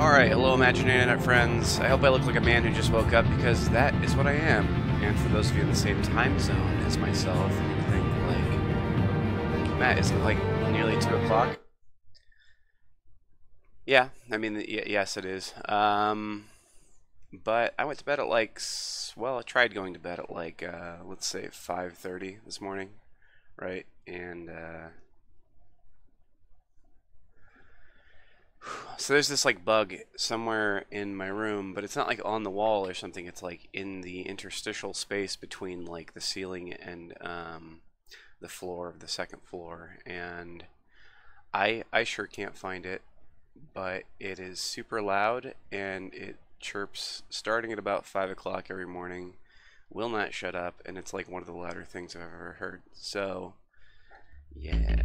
Alright, hello imaginary internet friends. I hope I look like a man who just woke up, because that is what I am. And for those of you in the same time zone as myself, you think like, Matt, isn't it like nearly 2 o'clock? Yeah, I mean, yes it is. But I went to bed at like, well, I tried going to bed at like, let's say 5:30 this morning, right? And, so there's this like bug somewhere in my room, but it's not like on the wall or something. It's like in the interstitial space between like the ceiling and the floor of the second floor, and I sure can't find it, but it is super loud and it chirps starting at about 5 o'clock every morning, will not shut up, and it's like one of the louder things I've ever heard. So yeah.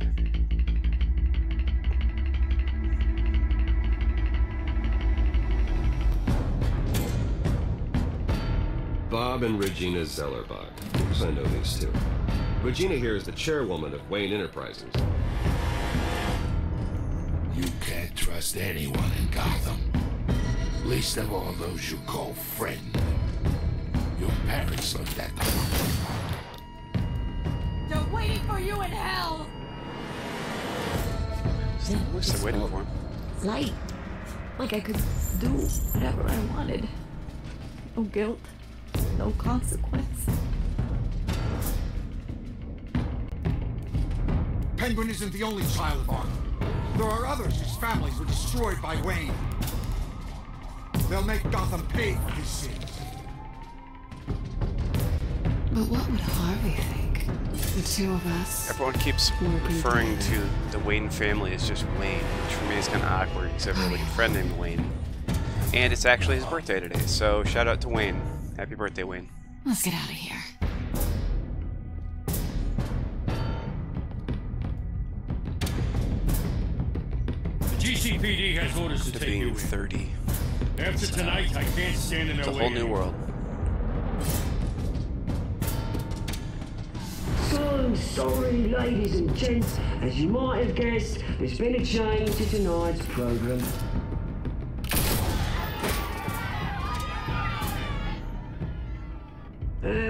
Bob and Regina Zellerbach. Because I know these two. Regina here is the chairwoman of Wayne Enterprises. You can't trust anyone in Gotham. Least of all those you call friend. Your parents looked that up. They're waiting for you in hell! What's they waiting for? Light. Like I could do whatever I wanted. No guilt. No consequence. Penguin isn't the only child of Arkham. There are others whose families were destroyed by Wayne. They'll make Gotham pay for his sins. But what would Harvey think? The two of us. Everyone keeps referring to the Wayne family as just Wayne, which for me is kind of awkward because I have a really good friend named Wayne. And it's actually his birthday today, so shout out to Wayne. Happy birthday, Wayne. Let's get out of here. The GCPD has orders to take you in. 30. After tonight, I can't stand in their way. It's a whole new world. So sorry, ladies and gents. As you might have guessed, there's been a change to tonight's program.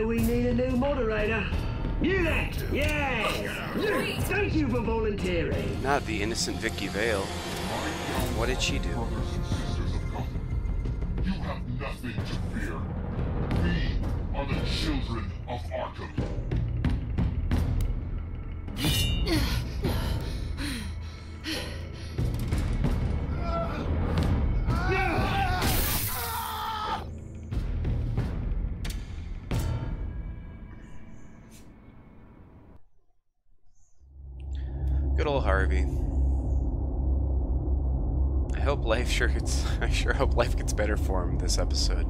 We need a new moderator. You there? Yeah! Thank you for volunteering. Not the innocent Vicky Vale. What did she do? Brothers and sisters of Gotham, you have nothing to fear. We are the children of Arkham. Good old Harvey. I sure hope life gets better for him this episode.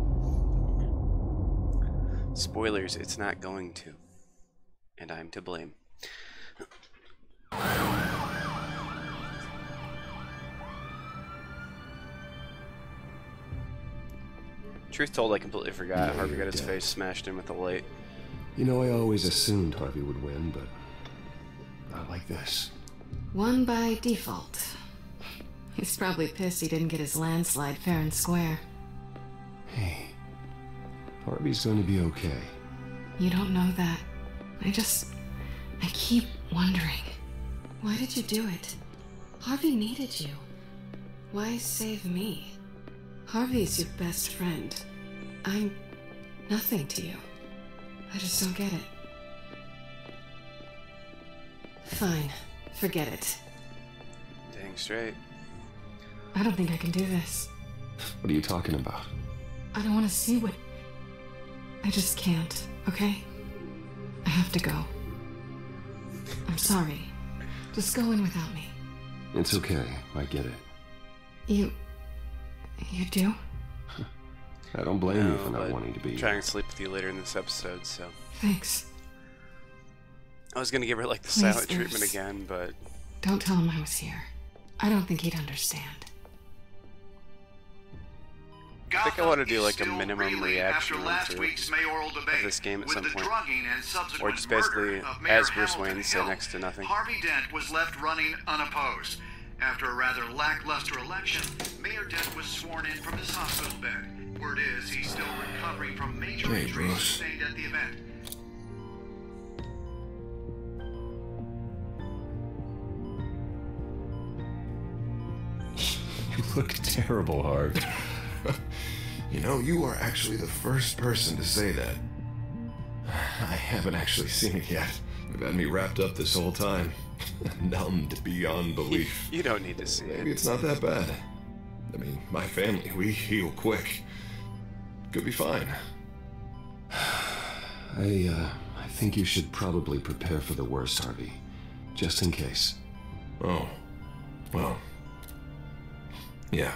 Spoilers, it's not going to. And I'm to blame. Truth told, I completely forgot. Harvey got his face smashed in with the light. You know, I always assumed Harvey would win, but not like this. Won by default. He's probably pissed he didn't get his landslide fair and square. Hey, Harvey's going to be okay. You don't know that. I keep wondering. Why did you do it? Harvey needed you. Why save me? Harvey's your best friend. I'm nothing to you. I just don't get it. Fine. Forget it. Dang straight. I don't think I can do this. What are you talking about? I don't want to see what... I just can't, okay? I have to go. I'm sorry. Just go in without me. It's okay. I get it. You do? I don't blame you for but not wanting to be. I'm trying to sleep with you later in this episode, so... Thanks. I was gonna give her like the Please, silent treatment Bruce. again, but... Don't tell him I was here. I don't think he'd understand. I think I want to do like a minimum reaction run through of this game at some point. Or just basically, as Bruce Wayne, say next to nothing. Harvey Dent was left running unopposed. After a rather lackluster election, Mayor Dent was sworn in from his hospital bed. Word is he's still recovering from major injuries sustained at the event. You look terrible, Harv. You know, you are actually the first person to say that. I haven't actually seen it yet. You've had me wrapped up this whole time. Numbed beyond belief. You don't need to see it. Maybe it's not that bad. I mean, my family, we heal quick. Could be fine. I think you should probably prepare for the worst, Harvey. Just in case. Oh. Well. Yeah.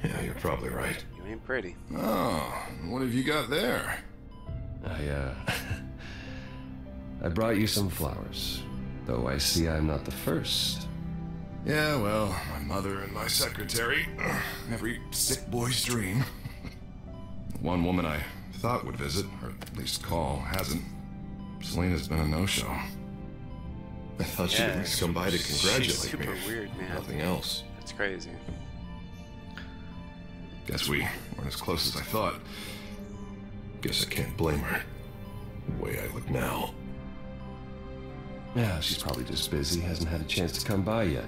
Yeah, you're probably right. You ain't pretty. Oh, what have you got there? I brought you some flowers. Though I see I'm not the first. Yeah, well, my mother and my secretary. Every sick boy's dream. One woman I thought would visit, or at least call, hasn't. Selena's been a no-show. I thought she'd at least come by to congratulate she's super me. Weird, man. Nothing else. That's crazy. Guess we weren't as close as I thought. Guess I can't blame her. The way I look now. Yeah, she's probably just busy, hasn't had a chance to come by yet.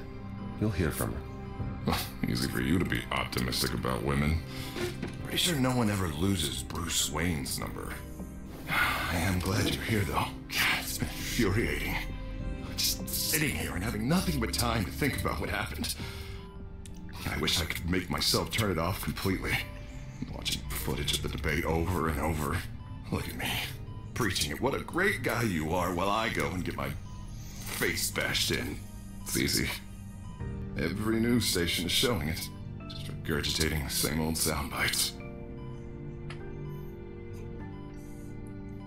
You'll hear from her. Easy for you to be optimistic about women. Pretty sure no one ever loses Bruce Wayne's number. I am glad you're here, though. God, it's been infuriating. Just sitting here and having nothing but time to think about what happened. I wish I could make myself turn it off completely. Watching footage of the debate over and over. Look at me, preaching at what a great guy you are while I go and get my face bashed in. It's easy. Every news station is showing it. Just regurgitating the same old sound bites.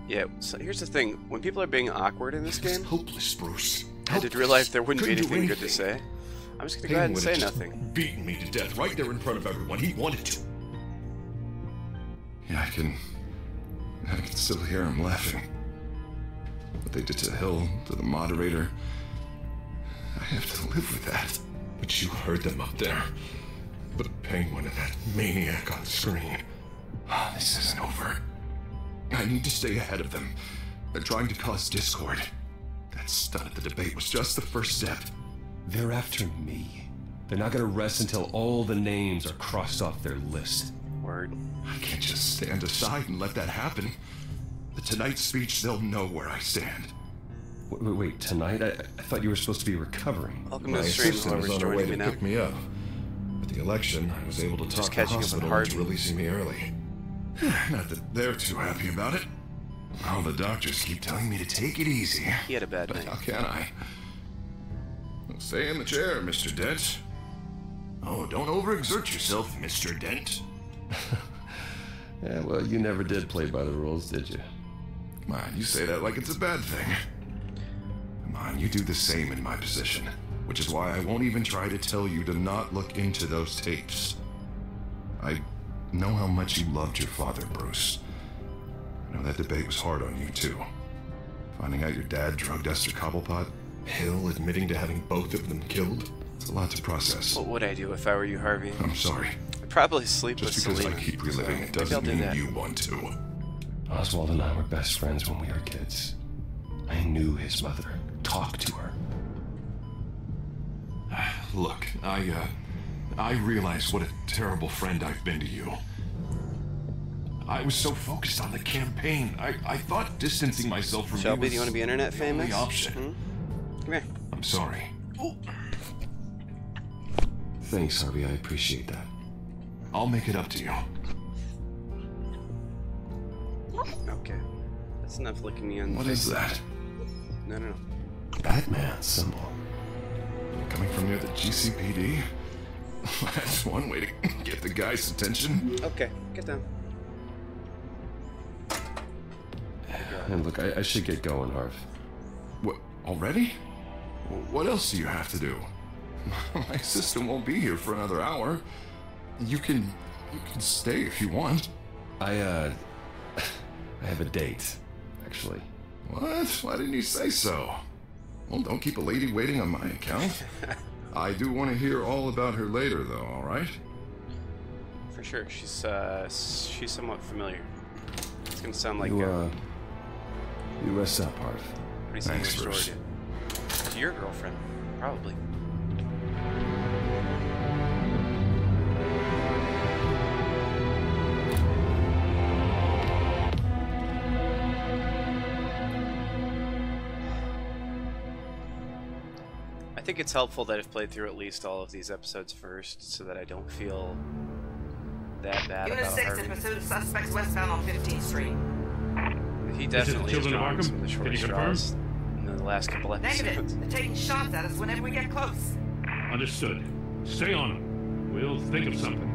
Yeah, so here's the thing. When people are being awkward in this game, hopeless, Bruce. I did realize there wouldn't be Couldn't do anything good to anything. say. I'm just gonna go ahead and say nothing. Beaten me to death right there in front of everyone. He wanted to. Yeah, I can still hear him laughing. What they did to Hill, to the moderator. I have to live with that. But you heard them up there. But a penguin and that maniac on the screen. This isn't over. I need to stay ahead of them. They're trying to cause discord. That stunt at the debate was just the first step. They're after me. They're not gonna rest until all the names are crossed off their list. Word. I can't just stand aside and let that happen. The Tonight speech, they'll know where I stand. Wait, tonight? I thought you were supposed to be recovering. Welcome to the stream, whoever's joining me now. Pick me up. With the election, I was able to talk the catching up with hospital Harvey. into releasing me early. Not that they're too happy about it. All the doctors keep telling me to take it easy. He had a bad But night. how can I? Stay in the chair, Mr. Dent. Oh, don't overexert yourself, Mr. Dent. Yeah, well, you never did play by the rules, did you? Come on, you say that like it's a bad thing. Come on, you do the same in my position. Which is why I won't even try to tell you to not look into those tapes. I know how much you loved your father, Bruce. I know that debate was hard on you, too. Finding out your dad drugged Esther Cobblepot, Hill admitting to having both of them killed. It's a lot to process. What would I do if I were you, Harvey? I'm sorry. I'd probably sleep Just with because Selena. I keep reliving it Maybe I'll doesn't do mean that. you want to. Oswald and I were best friends when we were kids. I knew his mother. Talked to her. Look, I realize what a terrible friend I've been to you. I was so focused on the campaign. I thought distancing myself from Shelby, you do you want to be internet the only famous? option. Come here. I'm sorry. Thanks, Harvey. I appreciate that. I'll make it up to you. Okay. That's enough licking me on the What face. is that? No. Batman symbol. Coming from near the GCPD? That's one way to get the guy's attention. Okay, get down. And look, I should get going, Harv. What, already? What else do you have to do? My assistant won't be here for another hour. You can stay if you want. I have a date, actually. What? Why didn't you say so? Well, don't keep a lady waiting on my account. I do want to hear all about her later, though, all right? For sure. She's somewhat familiar. It's gonna sound like You rest up, Harv. pretty similar Thanks, story Bruce. to your girlfriend, probably. I think it's helpful that I've played through at least all of these episodes first, so that I don't feel that bad Unit about 6 Harvey. in pursuit of suspects westbound on 15th Street. He definitely is Children of drawing Arkham? some of the short Can you confirm? straws in the last couple episodes. Negative. They're taking shots at us whenever we get close. Understood. Stay on them. We'll think of something.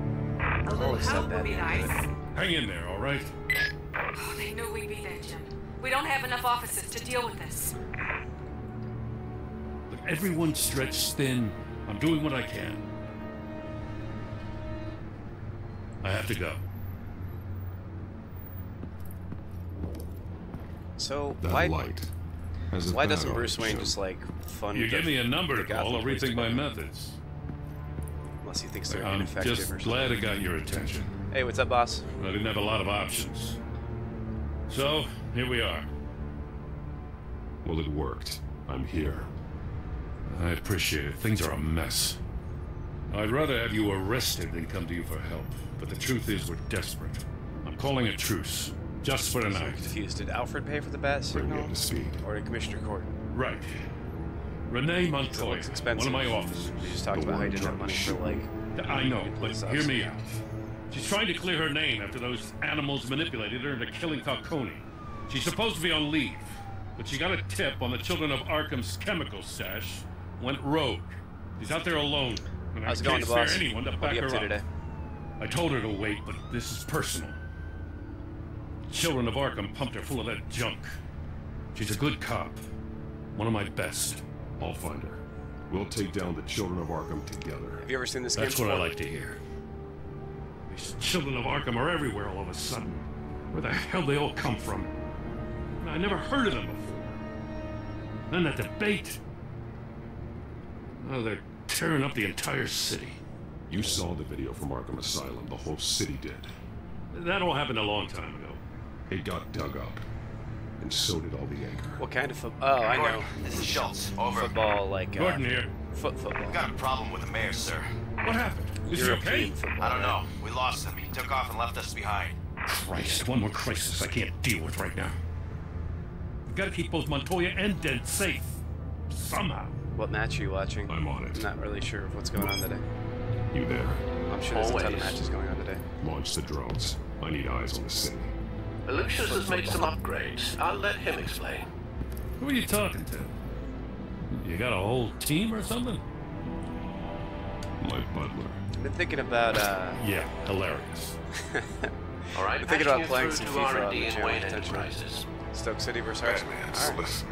A little Always said help that. would be nice. Hang in there, all right? Oh, they knew we'd be there, Jim. We don't have enough officers to deal with this. Look, everyone's stretched thin. I'm doing what I can. I have to go. So That why light has a why bad doesn't on Bruce it, Wayne Jim. just like fund? You give me a number to the Gotham call, I'll Police rethink my Department? methods. Unless he thinks they're I'm ineffective or just something. glad I got your attention. Hey, what's up, boss? I didn't have a lot of options. So, here we are. Well, it worked. I'm here. I appreciate it. Things are a mess. I'd rather have you arrested than come to you for help. But the truth is, we're desperate. I'm calling a truce. Just for I'm tonight. confused. Did Alfred pay for the bat Bring me signal? up to speed. Or did Commissioner Gordon? Right. Renee It Montoya, looks expensive. one of my officers. We just talked The about how he one didn't have money for drunk like. I know, but Police hear me officer. out. She's trying to clear her name after those animals manipulated her into killing Falcone. She's supposed to be on leave, but she got a tip on the Children of Arkham's chemical stash, went rogue. She's out there alone, and How's it I going, can't the boss? spare anyone to What back are you her up to up. today? I told her to wait, but this is personal. Children of Arkham pumped her full of that junk. She's a good cop. One of my best. I'll find her. We'll take down the Children of Arkham together. Have you ever seen this game That's what I before? like to hear. These Children of Arkham are everywhere all of a sudden. Where the hell they all come from? I never heard of them before. Then that debate. Oh, they're tearing up the entire city. You saw the video from Arkham Asylum. The whole city did. That all happened a long time ago. It got dug up. And so did all the anger. What kind of football? Oh, I know. This is Schultz. Over. Football, like Gordon here. football. We've got a problem with the mayor, sir. What happened? Is he European okay? football, I don't right? know. We lost him. He took off and left us behind. Christ, one more crisis I can't deal with right now. We've got to keep both Montoya and Dent safe. Somehow. What match are you watching? I'm on it. I'm not really sure of what's going on today. You there? I'm sure there's a ton of Always. matches going on today. Launch the drones. I need eyes on the city. Lucius has made some upgrades. I'll let him explain. Who are you talking to? You got a whole team or something? My butler. I've been thinking about Yeah, hilarious. All right, I'm thinking about patching playing you some through to FIFA on R&D the and channel Wayne potentially. Enterprises. Stoke City versus Arsenal. Batman, All right. listen.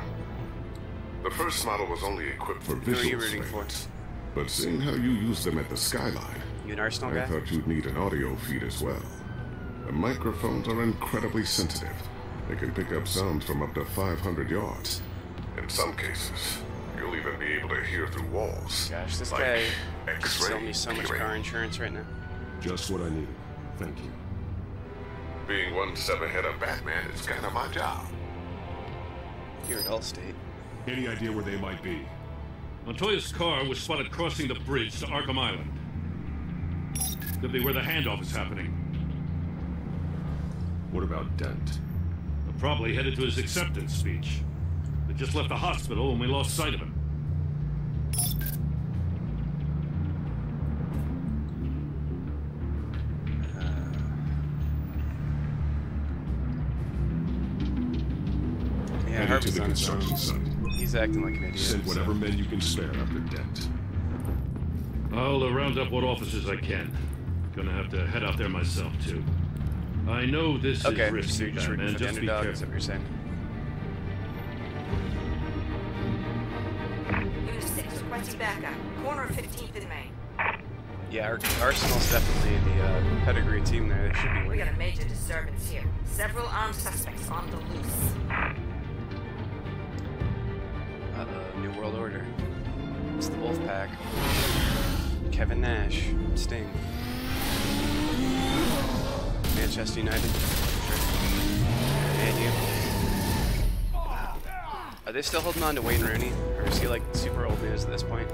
The first model was only equipped for Who are you visual rooting for? strength. But seeing how you use them at the skyline, You an Arsenal I guy? thought you'd need an audio feed as well. The microphones are incredibly sensitive. They can pick up sounds from up to 500 yards. In some cases, you'll even be able to hear through walls. Gosh, this like guy could X-ray sell me so much hearing. car insurance right now. Just what I needed. Thank you. Being one step ahead of Batman is kind of my job. Here at Allstate. Any idea where they might be? Montoya's car was spotted crossing the bridge to Arkham Island. Could be where the handoff is happening. What about Dent? They're probably headed to his acceptance speech. They just left the hospital and we lost sight of him. Yeah, Headed to Harvey's the on his own. construction site. He's acting like an idiot. Send whatever men you can spare after Dent. I'll round up what officers I can. Gonna have to head out there myself, too. I know this Okay, is so risky, you're just rooting Batman. for the Just be underdog, is that careful. what you're saying? Unit 6, requesting backup. Corner of 15th and Main. Yeah, Arsenal's definitely the pedigree team there. They should be We winning. got a major disturbance here. Several armed suspects on the loose. New World Order. It's the Wolfpack. Kevin Nash, Sting. Manchester United. And you. Are they still holding on to Wayne Rooney? Or is he like super old news at this point?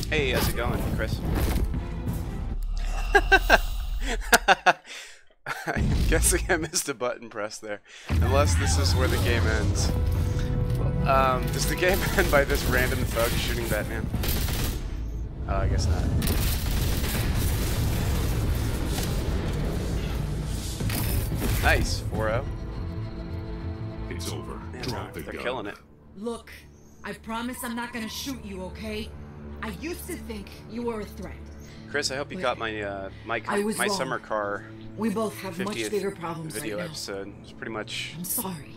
Hey, how's it going, Chris? I'm guessing I missed a button press there. Unless this is where the game ends. Does the game end by this random thug shooting Batman? Oh, I guess not. Nice, 4-0. It's over. Man, Drop the they're gun. killing it. Look, I promise I'm not gonna shoot you, okay? I used to think you were a threat. Chris, I hope you But got my my wrong. summer car. We both have much 50th bigger problems video right now. episode. It's pretty much I'm sorry.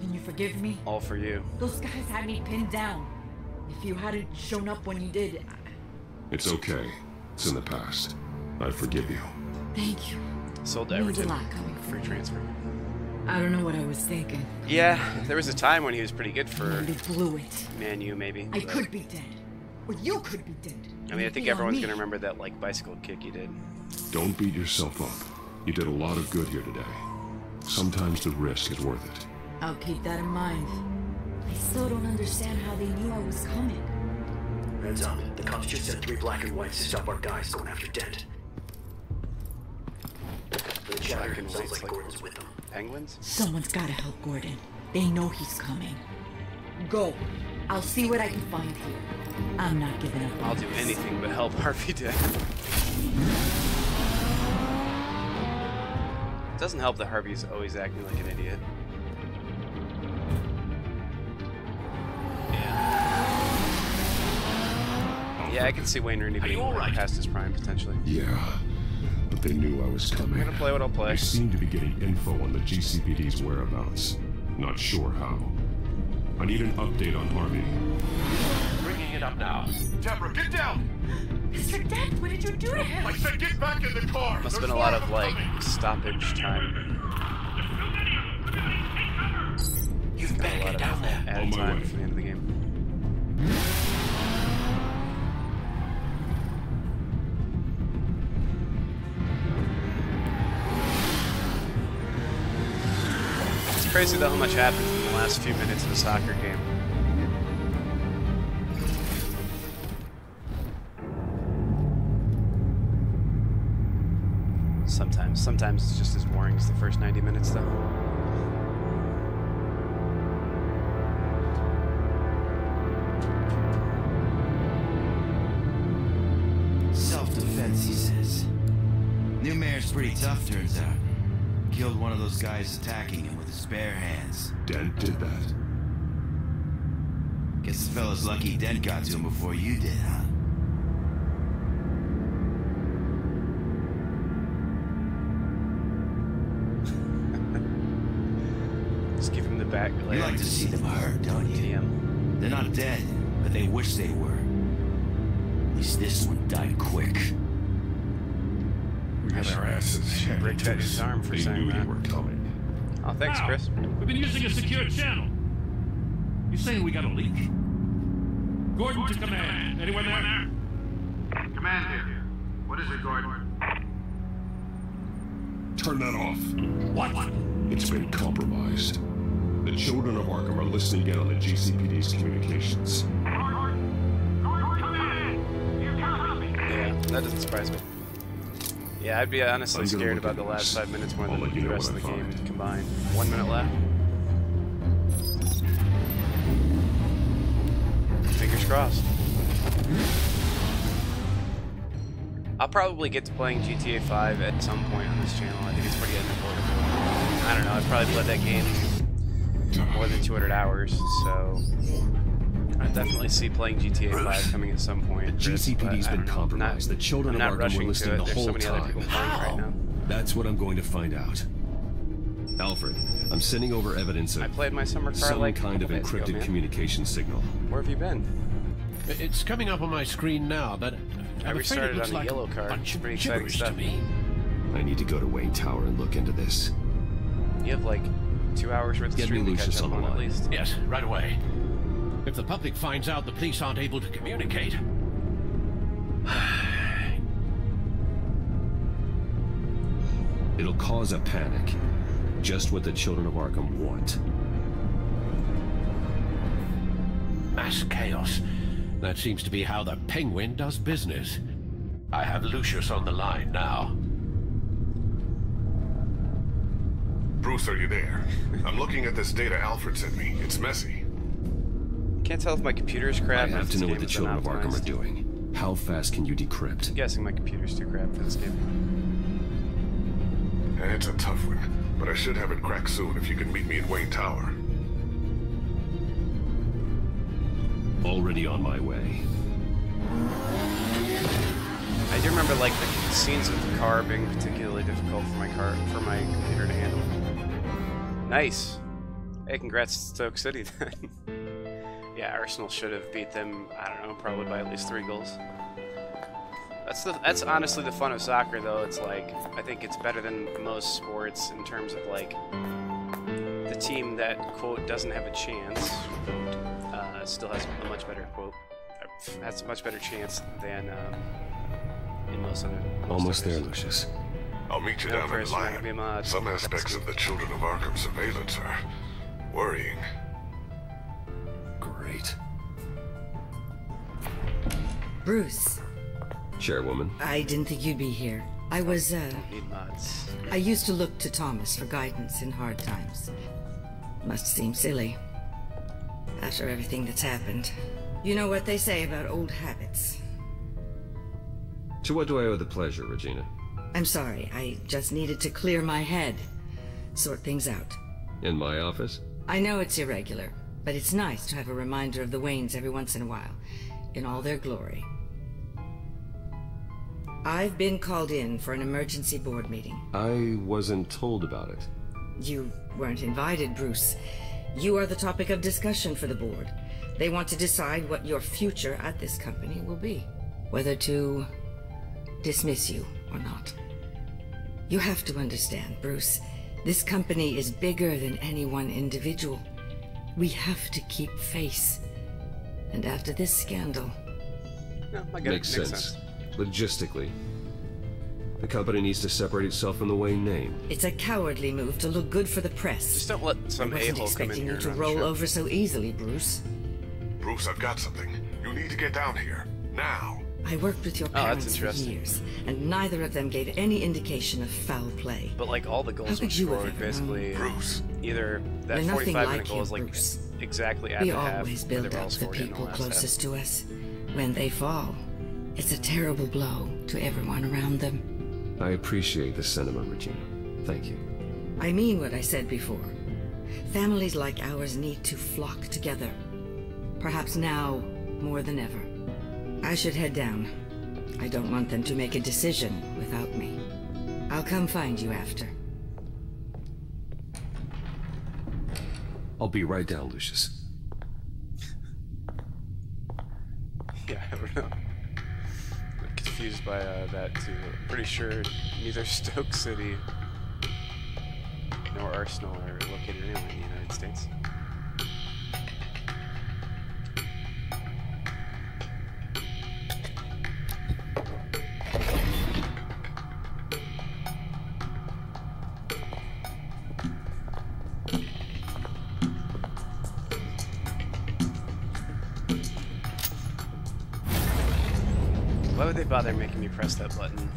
Can you forgive me? all for you. Those guys had me pinned down. If you hadn't shown up when you did, It's okay. It's in the past. I forgive you. thank you. Sold to Means a Everton. lot coming Free transfer. I don't know what I was thinking. Yeah, there was a time when he was pretty good for You blew it. Man U, maybe. I but- could be dead. Or you could be dead. I mean, I think Be on everyone's me. gonna remember that like bicycle kick you did. Don't beat yourself up. You did a lot of good here today. Sometimes the risk is worth it. I'll keep that in mind. I still don't understand how they knew I was coming. Heads up. The cops just sent 3 black and whites to stop our guys going after Dent. The chatter Black and sounds whites, like like Gordon's with them. Penguins? Someone's gotta help Gordon. They know he's coming. Go. I'll see what I can find here. I'm not giving up. I'll do anything but help Harvey Dent. It doesn't help that Harvey's always acting like an idiot. Yeah, I can see Wayne Rooney being past his prime potentially. Yeah, but they knew I was coming. I'm gonna play what I'll play. They seem to be getting info on the GCPD's whereabouts. Not sure how. I need an update on Harvey. Bringing it up now. Deborah, get down! Mr. Dent, what did you do to him? I said get back in the car! Must have been a lot of like stoppage time. You've Got better a lot get of down there. added time for the end of the game. It's crazy though how much happens in the last few minutes of a soccer game. Sometimes it's just as boring as the first 90 minutes though. Self-defense, he says. New mayor's pretty tough, turns out. Killed one of those guys attacking him with his bare hands. Dent did that. Guess the fella's lucky Dent got to him before you did, huh? Just give him the back. You like to see them hurt, don't you? TM. They're not dead, but they wish they were. At least this one died quick. We got our asses handed Break to that us. his arm for They saying knew that. they were coming. Oh, thanks, Wow. Chris. We've been using a secure channel. You saying we got a leak? Gordon to command. Anyone there? Command here. What is it, Gordon? Turn that off. What? It's been compromised. The children of Arkham are listening in on the GCPD's communications. Yeah, that doesn't surprise me. Yeah, I'd be honestly I'm gonna scared look about the into last this. 5 minutes more I'll than let you the know rest of what the I game find. combined. 1 minute left. Fingers crossed. I'll probably get to playing GTA 5 at some point on this channel. I think it's pretty unaffordable. I don't know, I've probably played that game more than 200 hours, so I definitely see playing GTA 5 coming at some point. GCPD's been compromised. The children of Arkham were listening the whole time. Right now. That's what I'm going to find out. Alfred, I'm sending over evidence of I played my summer car some like kind of encrypted communication signal. Where have you been? It's coming up on my screen now, but I restarted on a yellow car. It's pretty exciting stuff. I need to go to Wayne Tower and look into this. You have like 2 hours worth of Get me stream to Lucius catch up on the on at line. least. Yes, right away. If the public finds out the police aren't able to communicate... It'll cause a panic. Just what the children of Arkham want. Mass chaos. That seems to be how the Penguin does business. I have Lucius on the line now. Bruce, are you there? I'm looking at this data Alfred sent me. It's messy. Can't tell if my computer's crap. I have to know what the children of Arkham are doing. How fast can you decrypt? I'm guessing my computer's too crap for this game. It's a tough one, but I should have it cracked soon if you can meet me at Wayne Tower. Already on my way. I do remember like the scenes with the car being particularly difficult for my computer to handle. Nice. Hey, congrats to Stoke City then. Yeah, Arsenal should have beat them, I don't know, probably by at least 3 goals. That's honestly the fun of soccer, though. It's like, I think it's better than most sports in terms of like the team that, quote, doesn't have a chance, still has a much better, quote, has a much better chance than in most other. Almost there, Lucius. I'll meet you down in the line. Some aspects of the Children of Arkham surveillance are worrying. Great. Bruce. Chairwoman. I didn't think you'd be here. I was, Need mods. I used to look to Thomas for guidance in hard times. Must seem silly. After everything that's happened. You know what they say about old habits. To what do I owe the pleasure, Regina? I'm sorry, I just needed to clear my head. Sort things out. In my office? I know it's irregular, but it's nice to have a reminder of the Waynes every once in a while, in all their glory. I've been called in for an emergency board meeting. I wasn't told about it. You weren't invited, Bruce. You are the topic of discussion for the board. They want to decide what your future at this company will be. Whether to dismiss you or not. You have to understand, Bruce. This company is bigger than any one individual. We have to keep face. And after this scandal... No, I get Makes it. Makes sense. Logistically. The company needs to separate itself from the Wayne name. It's a cowardly move to look good for the press. Just don't let some I wasn't a-hole come in expecting here you to and roll run the show. over so easily, Bruce. Bruce, I've got something. You need to get down here. Now. I worked with your Oh, that's parents for interesting. years, and neither of them gave any indication of foul play. But like all the goals How were could you have scored ever basically. Bruce. Either that You're nothing 45-minute like goal you, is like Bruce. exactly at We the half. always where build they were all up the scored in people last half. closest to us. When they fall, it's a terrible blow to everyone around them. I appreciate the sentiment, Regina. Thank you. I mean what I said before. Families like ours need to flock together. Perhaps now more than ever. I should head down. I don't want them to make a decision without me. I'll come find you after. I'll be right down, Lucius. Yeah, I don't know. I'm confused by that too. I'm pretty sure neither Stoke City nor Arsenal are located anywhere in the United States. Why would they bother making me press that button?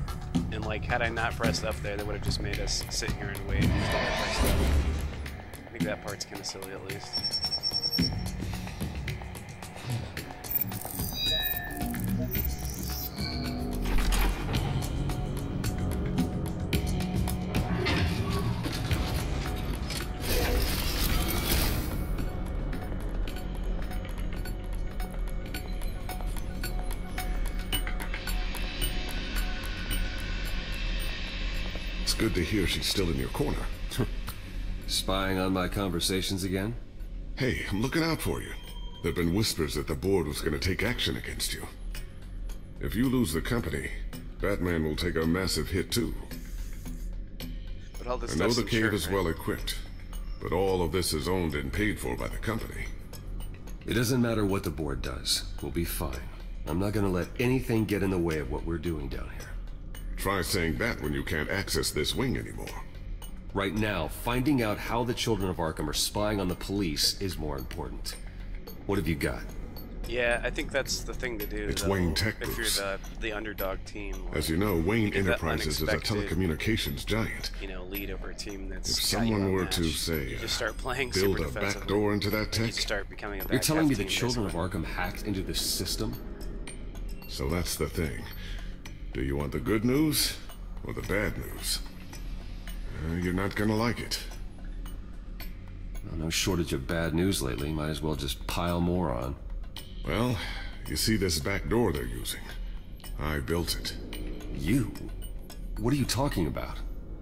And like, had I not pressed up there, they would have just made us sit here and wait until I pressed up. I think that part's kind of silly at least. good to hear she's still in your corner. Spying on my conversations again? Hey, I'm looking out for you. There've been whispers that the board was going to take action against you. If you lose the company, Batman will take a massive hit too. But all this I know the stuff's cave insured, is right? well equipped, but all of this is owned and paid for by the company. It doesn't matter what the board does. We'll be fine. I'm not gonna let anything get in the way of what we're doing down here. Try saying that when you can't access this wing anymore. Right now, finding out how the Children of Arkham are spying on the police is more important. What have you got? Yeah, I think that's the thing to do. It's though, Wayne Tech if Bruce. you're the underdog team. Like, As you know, Wayne you get that Enterprises is a unexpected, telecommunications giant. you know, lead over a team that's If got you someone were outmatched, to, say, you just start playing build super a defensively. back door into that You tech, start becoming a You're back telling me half the team, Children of basically. Arkham hacked into this system? so that's the thing. Do you want the good news or the bad news? You're not gonna like it. Well, no shortage of bad news lately. Might as well just pile more on. Well, you see this back door they're using? I built it. You? What are you talking about?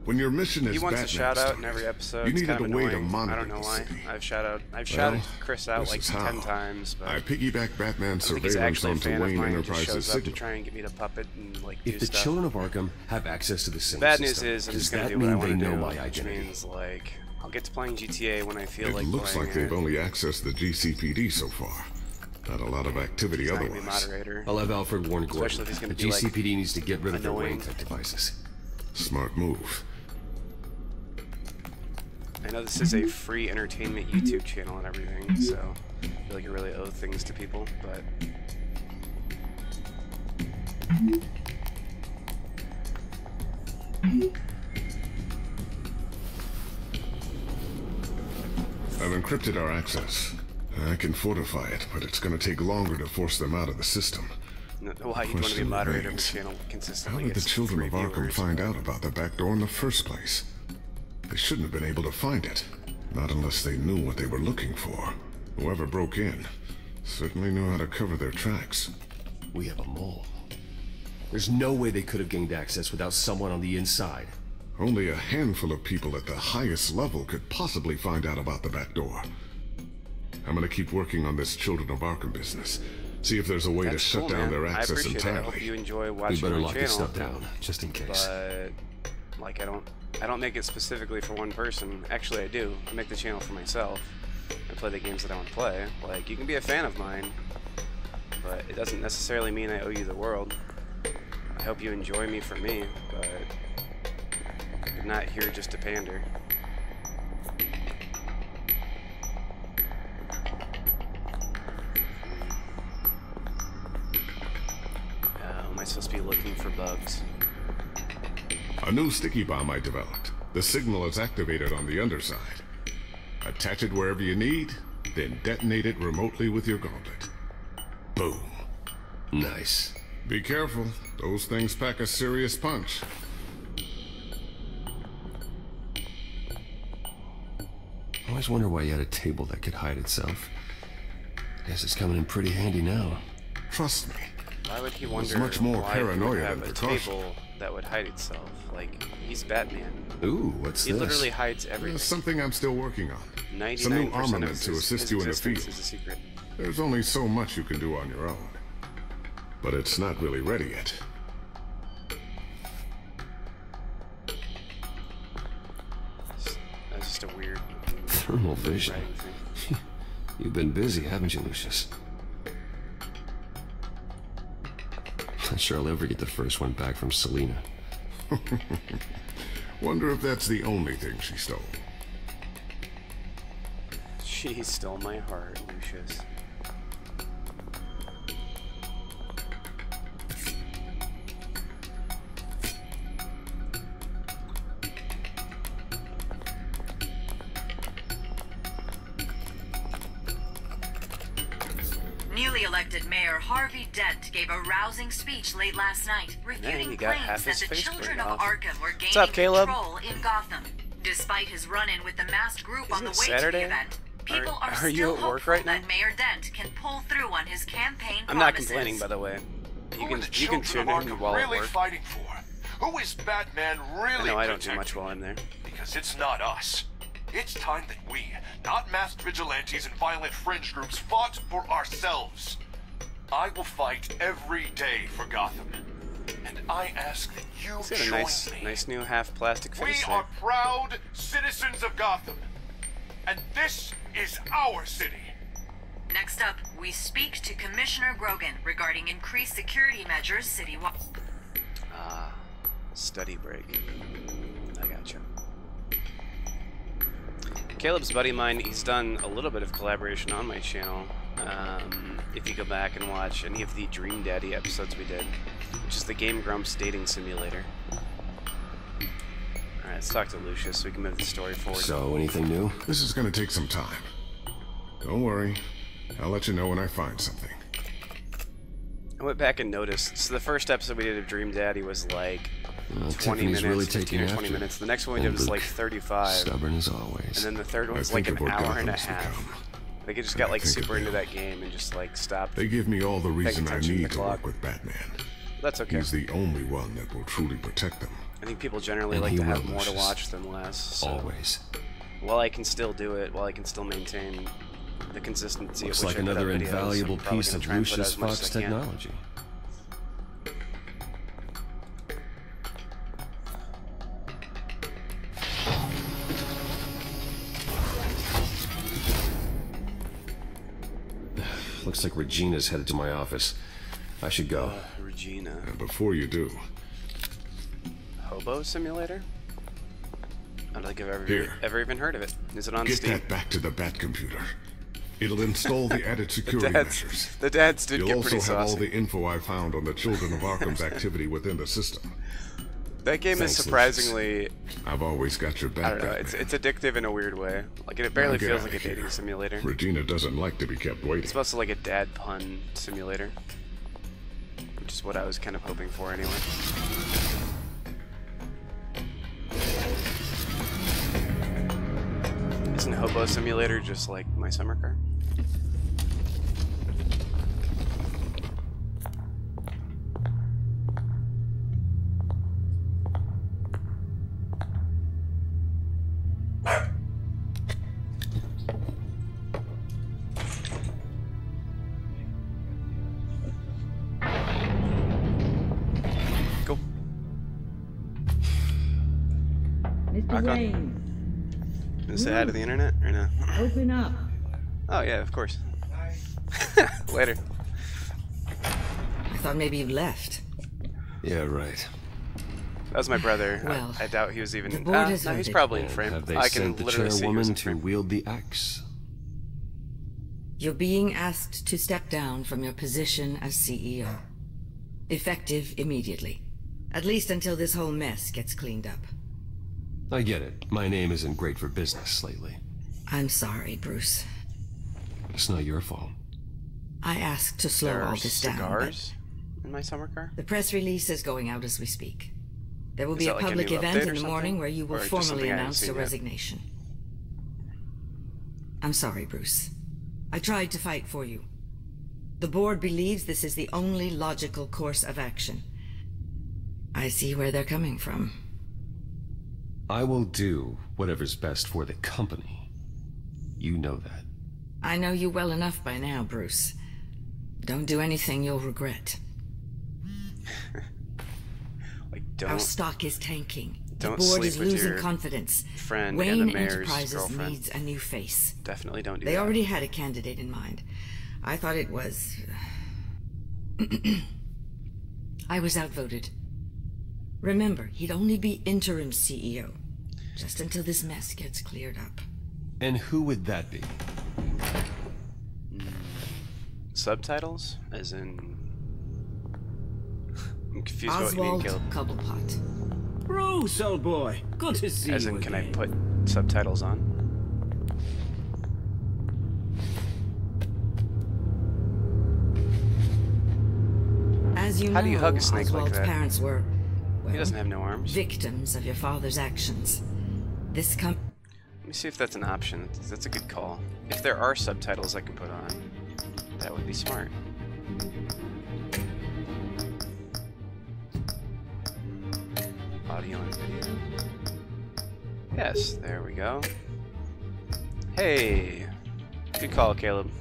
When your mission is He wants Batman a shout out started, in every episode. you It's needed kind a of way to annoying. monitor I don't know the why. city. I've shouted Well, Chris out this like is 10 how. times, but I piggyback Batman's I think he's surveillance actually a onto fan of Wayne mine. He just Enterprises' shows up to signal. try and get me to puppet and like do If the stuff. Children of Arkham have access to the same Bad news system, is I'm does just gonna that do what I mean want they to know do, my which identity? means like I'll get to playing GTA when I feel It like looks playing like they've it. only accessed the GCPD so far. Not a lot of activity He's not gonna be otherwise. moderator. I'll have Alfred warn Gordon. Especially if he's gonna The be, like, GCPD needs to get rid of their annoying. Wayne Tech devices. Smart move. I know this is a free entertainment YouTube channel and everything, so I feel like I really owe things to people, but I've encrypted our access. I can fortify it, but it's going to take longer to force them out of the system. no, why you'd want to be a Question moderator of a remains. channel How consistently did the gets Children 3 of Arkham viewers. find out about the back door in the first place? They shouldn't have been able to find it. Not unless they knew what they were looking for. Whoever broke in certainly knew how to cover their tracks. We have a mole. There's no way they could have gained access without someone on the inside. Only a handful of people at the highest level could possibly find out about the back door. I'm gonna keep working on this Children of Arkham business. See if there's a way to That's shut cool, down man. their I access appreciate it. I entirely. hope you enjoy We watching better my lock this channel. stuff down, just in case. But like I don't make it specifically for one person. Actually, I do. I make the channel for myself. I play the games that I want to play. Like, you can be a fan of mine, but it doesn't necessarily mean I owe you the world. I hope you enjoy me for me, but I'm not here just to pander. Am I supposed to be looking for bugs? A new sticky bomb I developed. The signal is activated on the underside. Attach it wherever you need, then detonate it remotely with your gauntlet. Boom. Nice. Be careful. Those things pack a serious punch. I always wonder why you had a table that could hide itself. Guess it's coming in pretty handy now. Trust me. Why would he There's wonder much more why he would paranoia have than a precaution. table that would hide itself? Like, he's Batman. Ooh, what's He this? literally hides everything. There's something I'm still working on. 99% Some new of armament his, to assist his you in the existence field. is a secret. There's only so much you can do on your own. But it's not really ready yet. That's just a weird Thermal vision. writing thing. You've been busy, haven't you, Lucius? Not sure I'll ever get the first one back from Selina. Wonder if that's the only thing she stole. She stole my heart, Lucius. Newly elected Mayor Harvey Dent gave a rousing speech late last night, refuting he got half claims his that the face children burned of off. Arkham were What's up, gaining Caleb? control in Gotham. Despite his run-in with the masked group on Isn't the it way Saturday? to the event, people are Are you still at work hopeful right now? that Mayor Dent can pull through on his campaign I'm not promises. complaining, by the way. Who You are can the tune children in of while at Arkham really work. fighting for? Who is Batman really I know I don't do much while I'm there. Because it's not us. It's time that we, not masked vigilantes and violent fringe groups, fought for ourselves. I will fight every day for Gotham. And I ask that you join me. Nice new half plastic face. We are proud citizens of Gotham. And this is our city. Next up, we speak to Commissioner Grogan regarding increased security measures citywide. Study break. I gotcha. Caleb's buddy of mine, he's done a little bit of collaboration on my channel. If you go back and watch any of the Dream Daddy episodes we did, which is the Game Grumps dating simulator. Alright, let's talk to Lucius so we can move the story forward. So, anything new? This is gonna take some time. Don't worry. I'll let you know when I find something. I went back and noticed. So the first episode we did of Dream Daddy was like 20 Tiffany's minutes, really 15 or 20 after minutes. The next one we And did was Luke, like 35. stubborn as always. And then the third one was like an hour and a half. Like I just got like super into that game and just like stopped. They give me all the reason I need to work clock. with Batman. That's okay. He's the only one that will truly protect them. I think people generally And like he to have will, more to Lucius. watch than less. So Always. while I can still do it, while I can still maintain the consistency Looks at which like I put another out videos, invaluable I'm probably piece gonna of try and put out Lucius as much Fox as I can. technology. Looks like Regina's headed to my office. I should go. Regina. And before you do, Hobo Simulator? I don't think I've Here. ever even heard of it. Is it on get Steam? that back to the Bat computer. It'll install the added security measures. The dads did You'll get also pretty have all saucy. the info I found on the Children of Arkham's activity within the system. That game is Thanks, surprisingly, I've always got your back. I don't know, Batman. it's addictive in a weird way. Like it barely Now get feels outta like a here. dating simulator. Regina doesn't like to be kept waiting. It's supposed to like a dad pun simulator, which is what I was kind of hoping for anyway. Isn't Hobo Simulator just like my summer car? Cool. Mr. Rock on. Wayne, Is it out of the internet or no? open up. Oh yeah, of course. Later. I thought maybe you left. Yeah, right. That was my brother. Well, I doubt he was even. the board has no, he's voted. probably in And frame. have they I can sent the literally see he was in chairwoman to frame. wield the axe? You're being asked to step down from your position as CEO. Effective immediately. At least until this whole mess gets cleaned up. I get it. My name isn't great for business lately. I'm sorry, Bruce. It's not your fault. I asked to slow There all are this down. cigars in my summer car. The press release is going out as we speak. There will Is be that a like a public new event update in or the something? morning where you will Or just formally something I haven't announce seen your yet? resignation. I'm sorry, Bruce. I tried to fight for you. The board believes this is the only logical course of action. I see where they're coming from. I will do whatever's best for the company. You know that. I know you well enough by now, Bruce. Don't do anything you'll regret. Like Our don't stock is tanking. The don't board sleep is with losing your confidence. friend and Wayne the mayor's Enterprises girlfriend. needs a new face. Definitely don't do They that. already had a candidate in mind. I thought it was... I was outvoted. Remember, he'd only be interim CEO. Just until this mess gets cleared up. And who would that be? Subtitles, as in. I'm confused about what you mean, Oswald Caleb. Cobblepot. Bruce, old boy. Good to see As you in, can I again. put subtitles on? As you How know, do you hug a snake like Oswald's that? parents were... He doesn't have no arms. Victims of your father's actions. This Let me see if that's an option. That's a good call. If there are subtitles I can put on, that would be smart. audio and video. Yes, there we go. Hey! Good call, Caleb.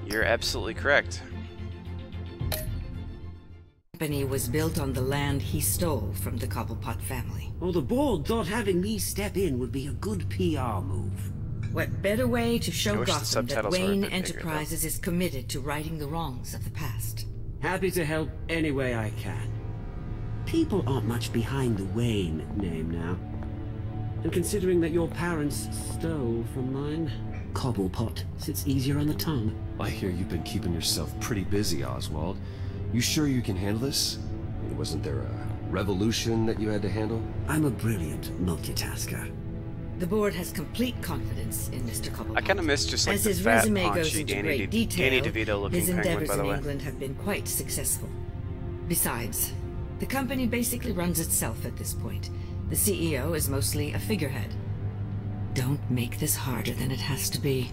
You're absolutely correct. The company was built on the land he stole from the Cobblepot family. Well, the board thought having me step in would be a good PR move. What better way to I show wish the Gotham that subtitles were a Wayne bit bigger, Enterprises is committed to righting the wrongs of the past? Happy to help any way I can. People aren't much behind the Wayne name now. And considering that your parents stole from mine, Cobblepot sits easier on the tongue. I hear you've been keeping yourself pretty busy, Oswald. You sure you can handle this? I mean, wasn't there a revolution that you had to handle? I'm a brilliant multitasker. The board has complete confidence in Mr. Cobblepot. I kind of miss just like As the his fat, resume goes paunchy into Danny great detail, DeVito looking his penguin, endeavors by the in way. England have been quite successful. Besides, the company basically runs itself at this point. The CEO is mostly a figurehead. Don't make this harder than it has to be.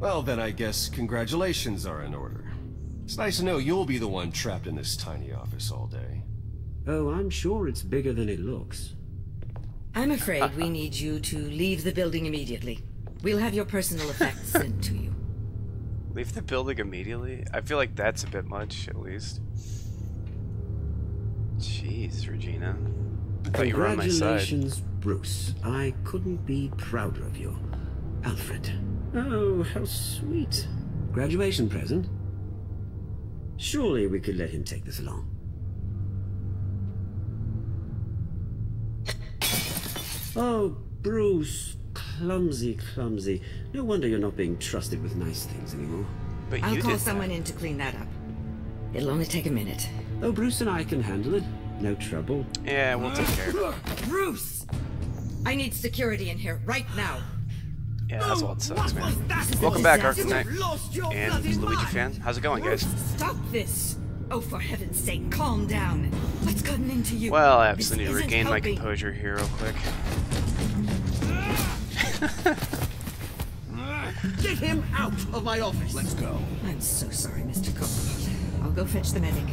Well, then I guess congratulations are in order. It's nice to know you'll be the one trapped in this tiny office all day. Oh, I'm sure it's bigger than it looks. I'm afraid we need you to leave the building immediately. We'll have your personal effects sent to you. Leave the building immediately? I feel like that's a bit much, at least. Jeez, Regina. I thought you were on my side. Congratulations, Bruce. I couldn't be prouder of you. Alfred. Oh, how sweet. Graduation present? Surely we could let him take this along. Oh, Bruce. Clumsy, clumsy. No wonder you're not being trusted with nice things anymore. But I'll call someone in to clean that up. It'll only take a minute. Oh, Bruce and I can handle it. No trouble. Yeah, we'll take care of it. Bruce! I need security in here right now. Yeah, Oswald sucks, man. Welcome back, Arkham Knight. And Luigi fan. How's it going, guys? Stop this! Oh, for heaven's sake, calm down. What's gotten into you? Well, I absolutely need to This isn't regain my helping. composure here real quick. Get him out of my office. Let's go. I'm so sorry, Mr. Cobblepot. I'll go fetch the medic.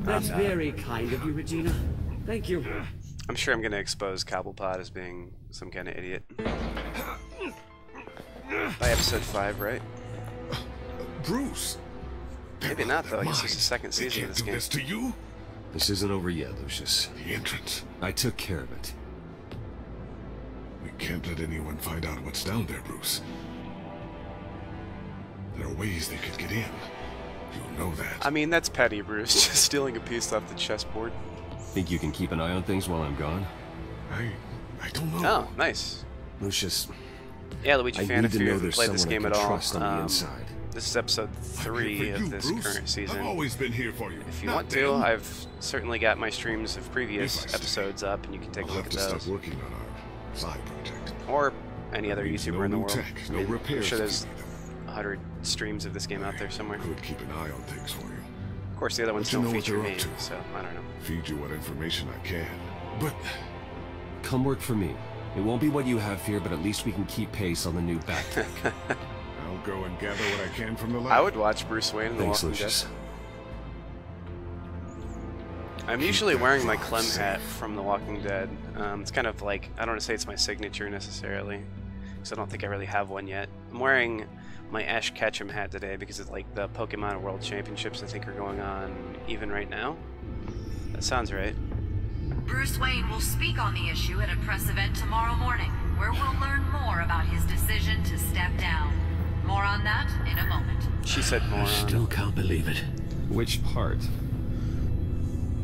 That's very kind of you, Regina. Thank you. I'm sure I'm going to expose Cobblepot as being some kind of idiot. By episode 5, right? Bruce! Maybe not, though. I guess it's the second They season of can't this do game. this to you? This isn't over yet, Lucius. The entrance. I took care of it. We can't let anyone find out what's down there, Bruce. There are ways they could get in. You know that. I mean, that's petty, Bruce. Just stealing a piece off the chessboard. Think you can keep an eye on things while I'm gone? I don't know. Oh, nice. Lucius. Yeah, Luigi I fan, need if to you know haven't there's played this someone I game at can all, trust on the inside. this is episode 3 of this current season. I've always been here for you. If you Not want to, them. I've certainly got my streams of previous If I stay, episodes up, and you can take I'll a look have at to stop those. working on our side project. Or any other means YouTuber no in the new world. tech, I no mean, I'm repairs sure if there's you 100 streams of this game out there somewhere. Could keep an eye on things for you. Of course, the other ones Let you don't know what feature they're me, up to. so I don't know. Feed you what information I can. But Come work for me. It won't be what you have here, but at least we can keep pace on the new back tech. I'll go and gather what I can from the lab. I would watch Bruce Wayne in The Thanks, Walking Dead. Lucius. I'm usually wearing my Clem hat from The Walking Dead. It's kind of like, I don't want to say it's my signature necessarily, because I don't think I really have one yet. I'm wearing my Ash Ketchum hat today because it's like the Pokemon World Championships I think are going on even right now. That sounds right. Bruce Wayne will speak on the issue at a press event tomorrow morning, where we'll learn more about his decision to step down. More on that in a moment. She said more. I still can't believe it. Which part?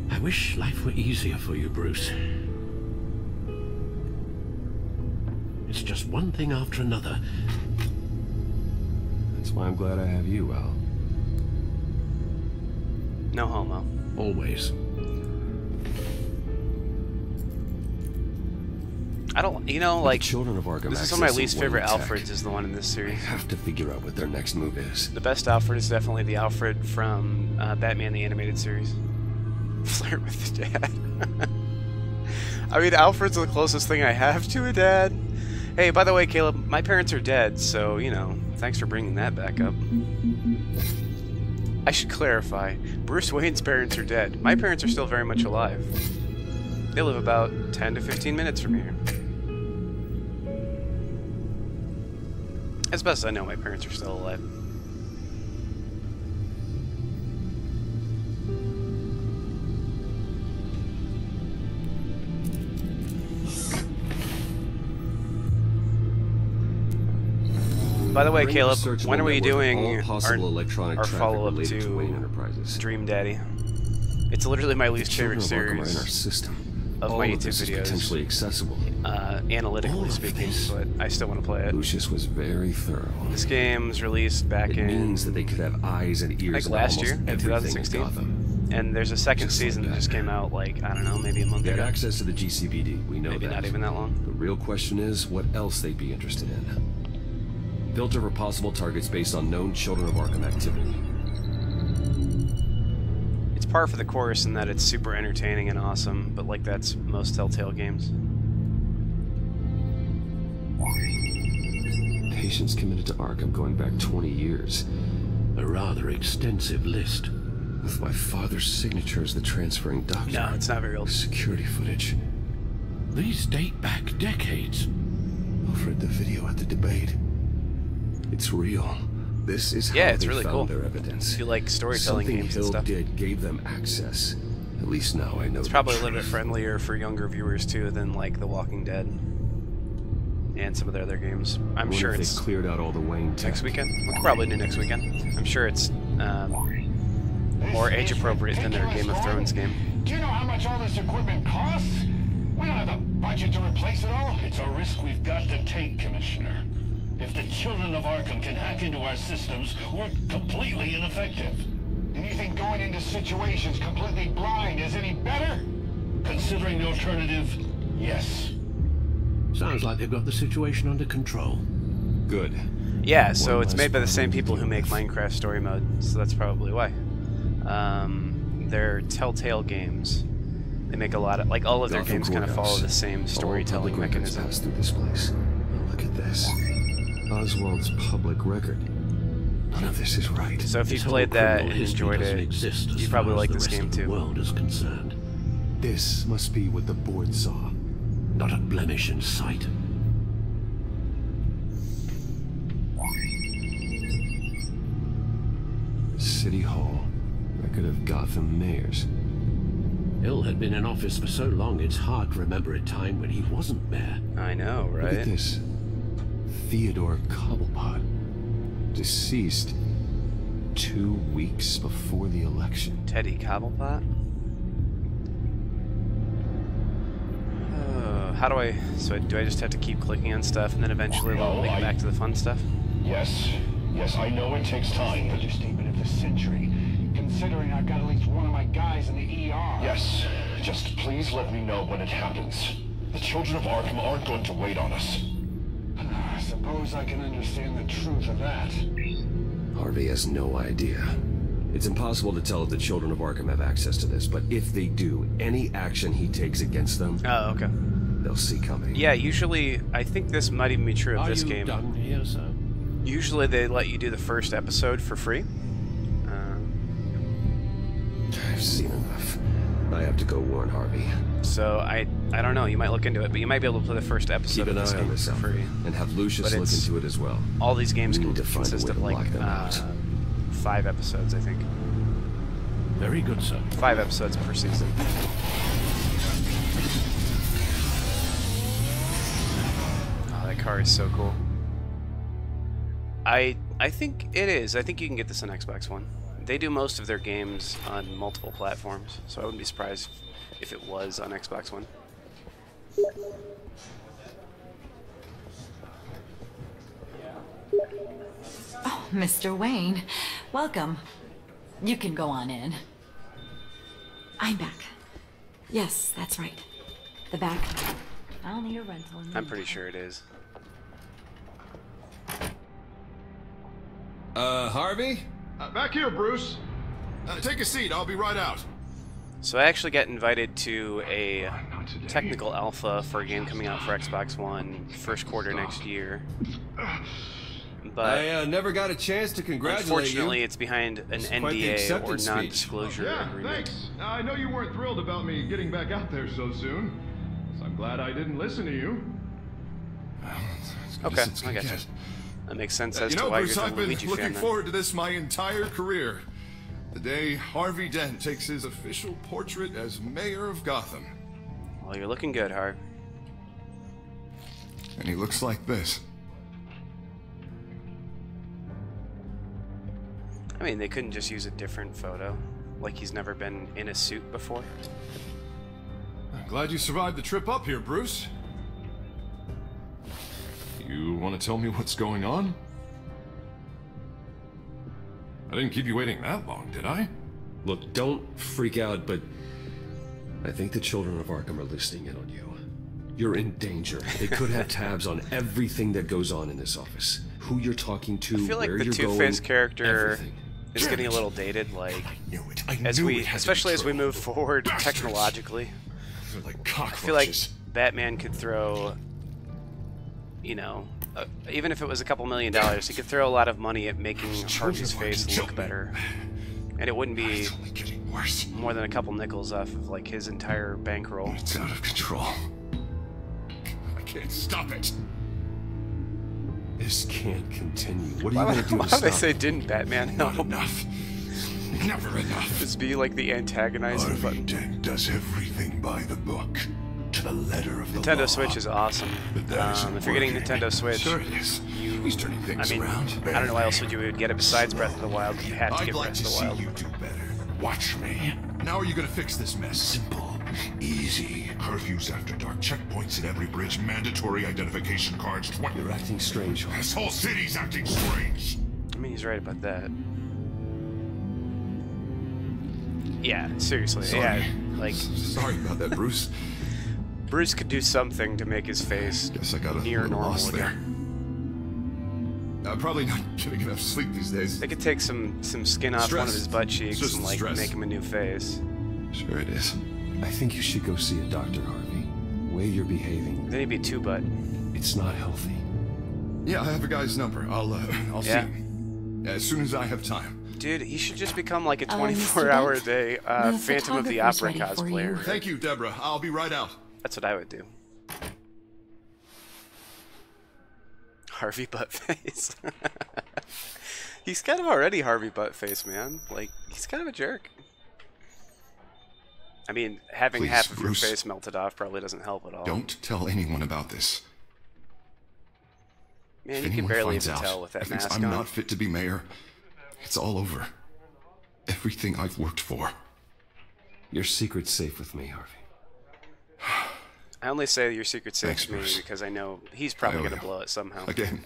I wish life were easier for you, Bruce. It's just one thing after another. That's why I'm glad I have you, Al. No homo. Always. I don't, you know, like, Children of Arkham this is one of my access least and favorite one tech. Alfreds is the one in this series. I have to figure out what their next move is. The best Alfred is definitely the Alfred from Batman the Animated Series. Flirt with the dad. I mean, Alfred's the closest thing I have to a dad. Hey, by the way, Caleb, my parents are dead, so, you know, thanks for bringing that back up. I should clarify. Bruce Wayne's parents are dead. My parents are still very much alive. They live about 10 to 15 minutes from here. As best as I know, my parents are still alive. By the way, Caleb, when are we doing our follow-up to Dream Daddy? It's literally my least favorite series of my YouTube videos, potentially accessible. Analytically speaking, but I still want to play it. Lucius was very thorough. This game's released back in... means that they could have eyes and ears like last year, in 2016. And there's a second season that just came out, like, I don't know, maybe a month ago. They had access to the GCPD, we know that. Maybe not even that long. The real question is, what else they'd be interested in. Filter for possible targets based on known Children of Arkham activity. It's par for the course in that it's super entertaining and awesome, but like that's most Telltale games. Patients committed to Arkham going back 20 years. A rather extensive list. With my father's signature as the transferring doctor. No, it's not very old. Security footage. These date back decades. I've read the video at the debate. It's real. This is how it's they really found cool. their evidence. If you like storytelling Something games Hill and stuff. did gave them access. At least now I know. It's probably a little bit friendlier for younger viewers too than like The Walking Dead and some of their other games. I'm sure it's cleared out all the Wayne tech. Next weekend. We could probably do next weekend. I'm sure it's more age appropriate than their Game of Thrones game. Do you know how much all this equipment costs? We don't have the budget to replace it all. It's a risk we've got to take, Commissioner. If the Children of Arkham can hack into our systems, we're completely ineffective. And you think going into situations completely blind is any better? Considering the alternative, yes. Sounds like they've got the situation under control. Good. Yeah, so it's made by the same people who make Minecraft Story Mode, so that's probably why. They're Telltale games. They make a lot of, like, all of their games kind of follow the same storytelling mechanism. Pass through this place. Now look at this. Oswald's public record. None of this is right. So if you played that and enjoyed it, you probably like this game too. The world is concerned. This must be what the board saw. Not a blemish in sight. City Hall. Record of Gotham mayors. Hill had been in office for so long, it's hard to remember a time when he wasn't mayor. I know, right? Look at this. Theodore Cobblepot. Deceased 2 weeks before the election. Teddy Cobblepot? How do I... So do I just have to keep clicking on stuff and then eventually it'll link back to the fun stuff? Yes. Yes, I know it takes time. Understatement of the century. Considering I've got at least one of my guys in the ER. Yes. Just please let me know when it happens. The Children of Arkham aren't going to wait on us. I suppose I can understand the truth of that. Harvey has no idea. It's impossible to tell if the Children of Arkham have access to this, but if they do, any action he takes against them, okay, they'll see coming. Yeah, usually, I think this might even be true of this game. Done here, sir? Usually they let you do the first episode for free. I've seen enough. I have to go warn Harvey. So I don't know. You might look into it, but you might be able to play the first episode of this game for free. And have Lucius look into it as well. All these games can consist of like 5 episodes, I think. Very good, sir. 5 episodes per season. Oh, that car is so cool. I think it is. I think you can get this on Xbox One. They do most of their games on multiple platforms, so I wouldn't be surprised if it was on Xbox One. Oh, Mr. Wayne, welcome. You can go on in. I'm back. Yes, that's right. The back. I'll need a rental. I'm pretty sure it is. Harvey? Back here, Bruce. Take a seat, I'll be right out. So I actually got invited to a technical alpha for a game coming out for Xbox One first quarter next year. but I never got a chance to congratulate you. Unfortunately, it's behind an NDA or non-disclosure agreement. Thanks. I know you weren't thrilled about me getting back out there so soon, so I'm glad I didn't listen to you. Okay, I got you. That makes sense as to why Bruce, you're I've been Luigi looking fan. forward to this my entire career. The day Harvey Dent takes his official portrait as mayor of Gotham. Well, you're looking good, Harv. And he looks like this. I mean, they couldn't just use a different photo, like he's never been in a suit before. I'm glad you survived the trip up here, Bruce. You want to tell me what's going on? I didn't keep you waiting that long, did I? Look, don't freak out, but I think the children of Arkham are listening in on you. You're in danger. They could have tabs on everything that goes on in this office. Who you're talking to, I feel like where the you're going, Two-Face character everything. is getting a little dated, like especially as we move forward technologically. I feel like Batman could throw, you know, even if it was a couple $1 million, he could throw a lot of money at making Harvey's face look better, and it wouldn't be more than a couple nickels off of like his entire bankroll. It's out of control. I can't stop it. This can't continue. What are you going to do Why to do stop they say it? didn't Batman help? Not enough. Never enough. Just be like the antagonizing Harvey button. Dent does everything by the book, to the letter of the Nintendo law. Switch is awesome. If you're getting Nintendo Switch, Sure it is. He's turning things around. I don't know why else would you would get it besides Breath of the Wild. You have to I'd get like Breath to of the see Wild. you do better. Watch me. Now are you gonna fix this mess? Simple. Easy. Curfews after dark. Checkpoints at every bridge. Mandatory identification cards. You're acting strange. This whole city's acting strange. I mean, he's right about that. Yeah, seriously. Sorry. Yeah, like Sorry about that, Bruce. Bruce could do something to make his face Guess I got a near little normal lost there. again. I'm probably not getting enough sleep these days. They could take some skin off one of his butt cheeks Just and like stress. make him a new face. Sure it is. I think you should go see a doctor, Harvey. The way you're behaving. Then he'd be two butt. It's not healthy. Yeah, I have a guy's number. I'll see Yeah. him as soon as I have time. Dude, he should just become like a Mr. 24-hour Dent, day the Phantom of the photographer's Opera ready for you. cosplayer. Thank you, Deborah. I'll be right out. That's what I would do. Harvey Buttface. He's kind of already Harvey Buttface, man. Like, he's kind of a jerk. I mean, having Please, half of Bruce, your face melted off probably doesn't help at all. Don't tell anyone about this. Man, If you can anyone barely finds even out tell with that and thinks mask I'm on. not fit to be mayor, it's all over. Everything I've worked for. Your secret's safe with me, Harvey. I only say your secret's safe Thanks, to me Bruce. because I know he's probably I owe going to you. blow it somehow. Again.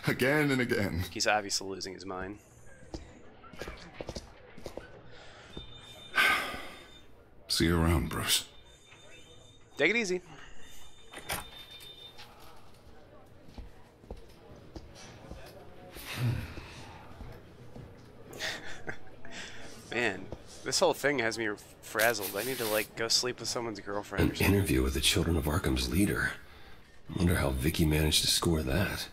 Again and again. He's obviously losing his mind. See you around, Bruce. Take it easy. Man, this whole thing has me frazzled. I need to, like, go sleep with someone's girlfriend An or something. interview with the Children of Arkham's leader. I wonder how Vicky managed to score that.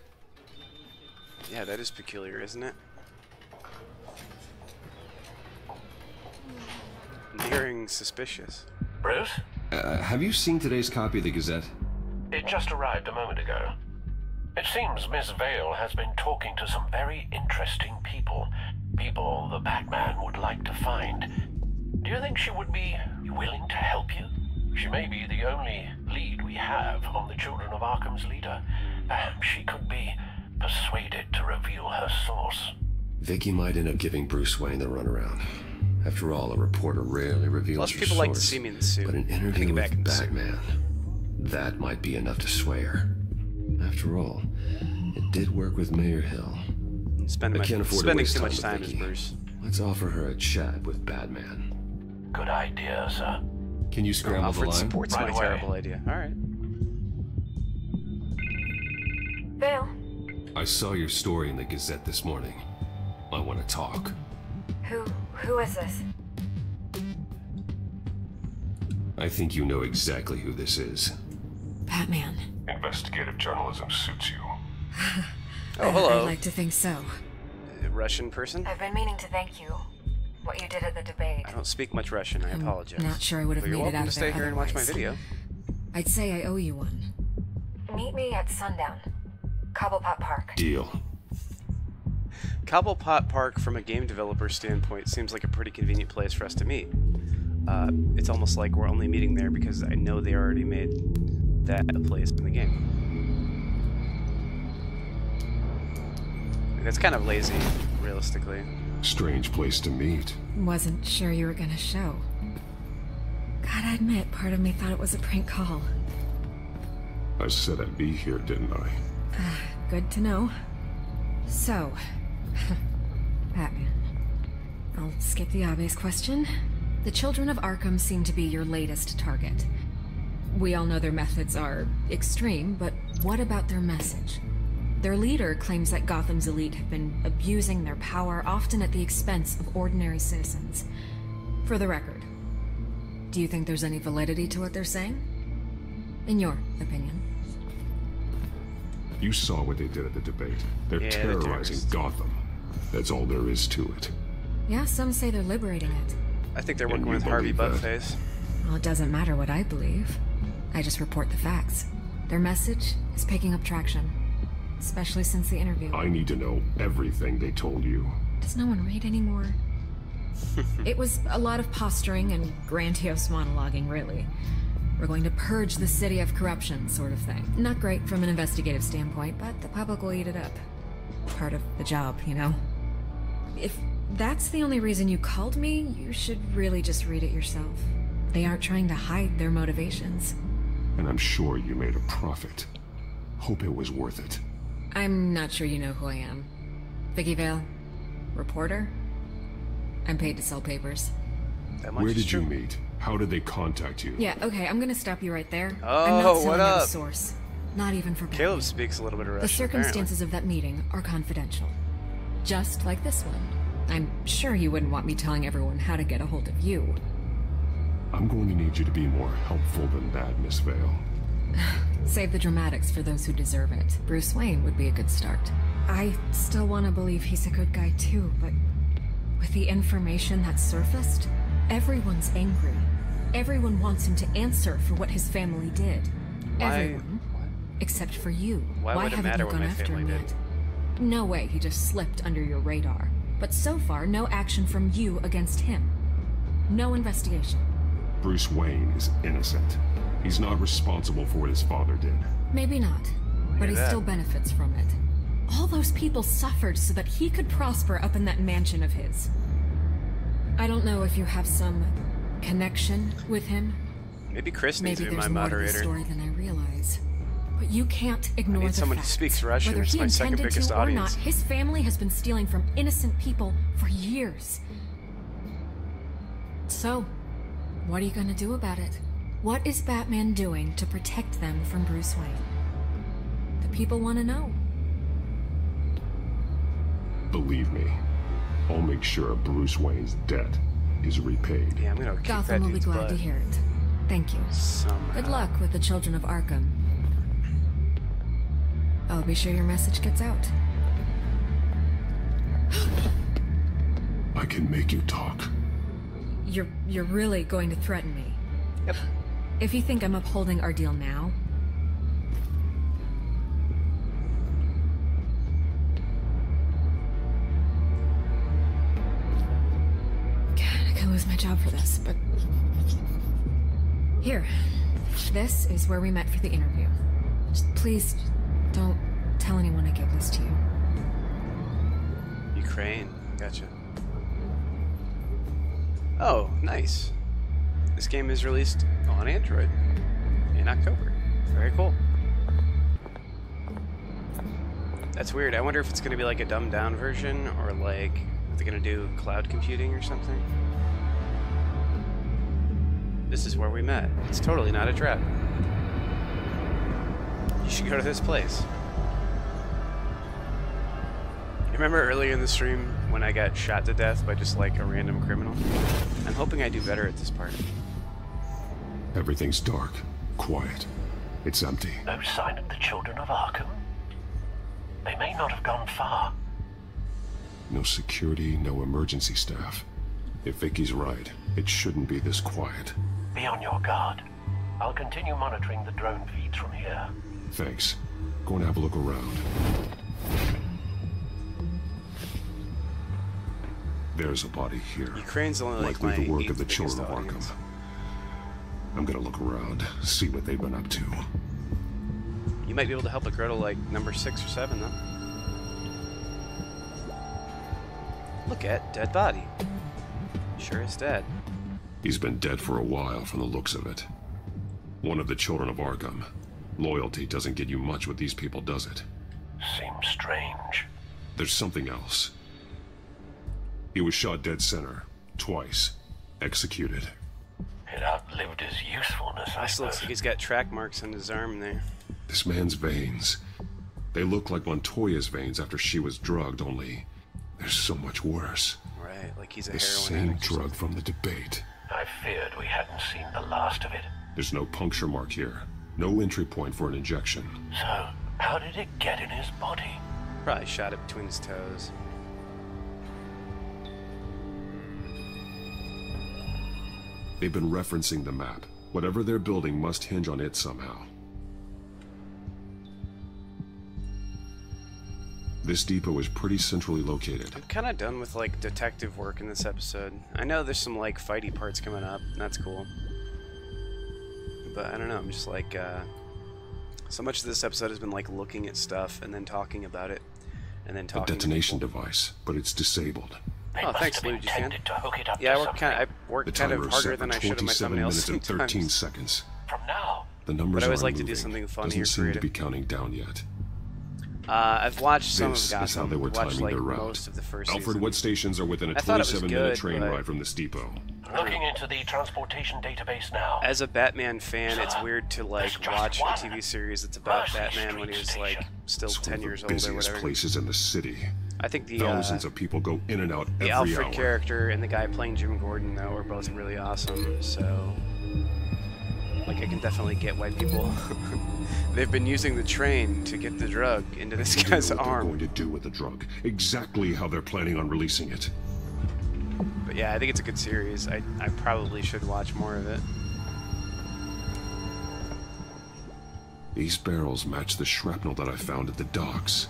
Yeah, that is peculiar, isn't it? Nearing suspicious. Bruce? Have you seen today's copy of the Gazette? It just arrived a moment ago. It seems Miss Vale has been talking to some very interesting people. People the Batman would like to find. Do you think she would be willing to help you? She may be the only lead we have on the Children of Arkham's leader. Perhaps she could be persuaded to reveal her source. Vicky might end up giving Bruce Wayne the runaround. After all, a reporter rarely reveals Most her people source. like to see me in the suit. But an I'm gonna interview get back in with the suit. Batman, that might be enough to sway her. After all, it did work with Mayor Hill. Spending I can't afford to spending waste too much with time as Vicky. Bruce. Let's offer her a chat with Batman. Good idea, sir. Can you scramble the Alfred line? supports Right my away. terrible idea. All right. Vale, I saw your story in the Gazette this morning. I want to talk. who is this? I think you know exactly who this is. Batman. Investigative journalism suits you. Oh, hello. I'd like to think so. A Russian person? I've been meaning to thank you. What you did at the debate. I don't speak much Russian. I apologize. Not sure I would have But made you're it welcome out to of stay it here and watch my otherwise. video. I'd say I owe you one. Meet me at sundown. Cobblepot Park. Deal. Cobblepot Park, from a game developer standpoint, seems like a pretty convenient place for us to meet. It's almost like we're only meeting there because I know they already made that a place in the game. That's kind of lazy, realistically. Strange place to meet. Wasn't sure you were gonna show. Gotta admit, part of me thought it was a prank call. I said I'd be here, didn't I? Good to know. So, Batman. I'll skip the obvious question. The children of Arkham seem to be your latest target. We all know their methods are extreme, but what about their message? Their leader claims that Gotham's elite have been abusing their power, often at the expense of ordinary citizens. For the record, do you think there's any validity to what they're saying? In your opinion? You saw what they did at the debate. They're terrorizing Gotham. That's all there is to it. Yeah, some say they're liberating it. I think they're working with Harvey Buttface. Well, it doesn't matter what I believe. I just report the facts. Their message is picking up traction. Especially since the interview. I need to know everything they told you. Does no one read anymore? It was a lot of posturing and grandiose monologuing, really. We're going to purge the city of corruption, sort of thing. Not great from an investigative standpoint, but the public will eat it up. Part of the job, you know? If that's the only reason you called me, you should really just read it yourself. They aren't trying to hide their motivations. And I'm sure you made a profit. Hope it was worth it. I'm not sure you know who I am. Vicky Vale, reporter. I'm paid to sell papers. Where did you meet? How did they contact you? Yeah, okay, I'm gonna stop you right there. Oh, I'm not selling what out up? a source. Not even for Batman. Caleb speaks a little bit of Russian. The circumstances of that meeting are confidential. Just like this one. I'm sure you wouldn't want me telling everyone how to get a hold of you. I'm going to need you to be more helpful than that, Miss Vale. Save the dramatics for those who deserve it. Bruce Wayne would be a good start. I still want to believe he's a good guy too, but with the information that surfaced, everyone's angry. Everyone wants him to answer for what his family did. Everyone. Except for you. Why would it haven't matter you what gone my after family him did? yet? No way he just slipped under your radar. But so far, no action from you against him. No investigation. Bruce Wayne is innocent. He's not responsible for what his father did. Maybe not, but he still benefits from it. All those people suffered so that he could prosper up in that mansion of his. I don't know if you have some connection with him. Maybe Chris needs Maybe to be there's my more to the moderator. story than I realize. But you can't ignore I need the someone fact. who speaks Russian. Whether It's he my second intended biggest to or audience. not, his family has been stealing from innocent people for years. So, what are you gonna do about it? What is Batman doing to protect them from Bruce Wayne? The people want to know. Believe me, I'll make sure Bruce Wayne's debt is repaid. Yeah, I'm gonna kick Gotham that will be dude's glad butt. to hear it. Thank you. Somehow. Good luck with the children of Arkham. I'll be sure your message gets out. I can make you talk. You're really going to threaten me? Yep. If you think I'm upholding our deal now... God, I could lose my job for this, but... Here. This is where we met for the interview. Just please, don't tell anyone I gave this to you. Ukraine. Gotcha. Oh, nice. This game is released on Android in October. Very cool. That's weird. I wonder if it's going to be like a dumbed down version or like, are they going to do cloud computing or something? This is where we met. It's totally not a trap. You should go to this place. You remember earlier in the stream when I got shot to death by just like a random criminal? I'm hoping I do better at this part. Everything's dark, quiet. It's empty. No sign of the children of Arkham. They may not have gone far. No security, no emergency staff. If Vicky's right, it shouldn't be this quiet. Be on your guard. I'll continue monitoring the drone feeds from here. Thanks. Go and have a look around. There's a body here. Ukraine's only like likely the my work of the eighth children of biggest Arkham. audience. I'm gonna look around, see what they've been up to. You might be able to help a girl to like number 6 or 7 though. Look at dead body. Sure is dead. He's been dead for a while from the looks of it. One of the children of Arkham. Loyalty doesn't get you much with these people, does it? Seems strange. There's something else. He was shot dead center, twice, executed. It outlived his usefulness, I This looks like he's got track marks on his arm there. This man's veins. They look like Montoya's veins after she was drugged, only they're so much worse. Right, like he's a The heroin same addict or drug from the debate. I feared we hadn't seen the last of it. There's no puncture mark here. No entry point for an injection. So, how did it get in his body? Probably shot it between his toes. They've been referencing the map. Whatever they're building must hinge on it somehow. This depot is pretty centrally located. I'm kind of done with like detective work in this episode. I know there's some like fighty parts coming up, and that's cool. But I don't know, I'm just like, so much of this episode has been like looking at stuff and then talking about it, and then talking. A detonation device, but it's disabled. Oh, thanks, Lou. You can. To hook it up Yeah, to I worked kind of harder than I should in my 27 thumbnails minutes and 13 sometimes. seconds. From now. The numbers But I always aren't like to do moving. something funny Doesn't or seem creative. to be counting down yet. I've watched some This of is how Gotham. they were Watched timing like their route. most of the first Alfred, season. what stations are within a I thought it was 27-minute good, train but- ride from this depot? Looking into the transportation database now. As a Batman fan, it's weird to like just watch a one TV series that's about Mercy Batman when he was like still It's 10 one of years the old or busiest whatever. places in the city. I think the Thousands of people go in and out the every Alfred hour. character and the guy playing Jim Gordon though are both really awesome. So, like, I can definitely get why people they've been using the train to get the drug into this You guy's know what arm. they're going to do with the drug. Exactly how they're planning on releasing it. But yeah, I think it's a good series. I probably should watch more of it. These barrels match the shrapnel that I found at the docks.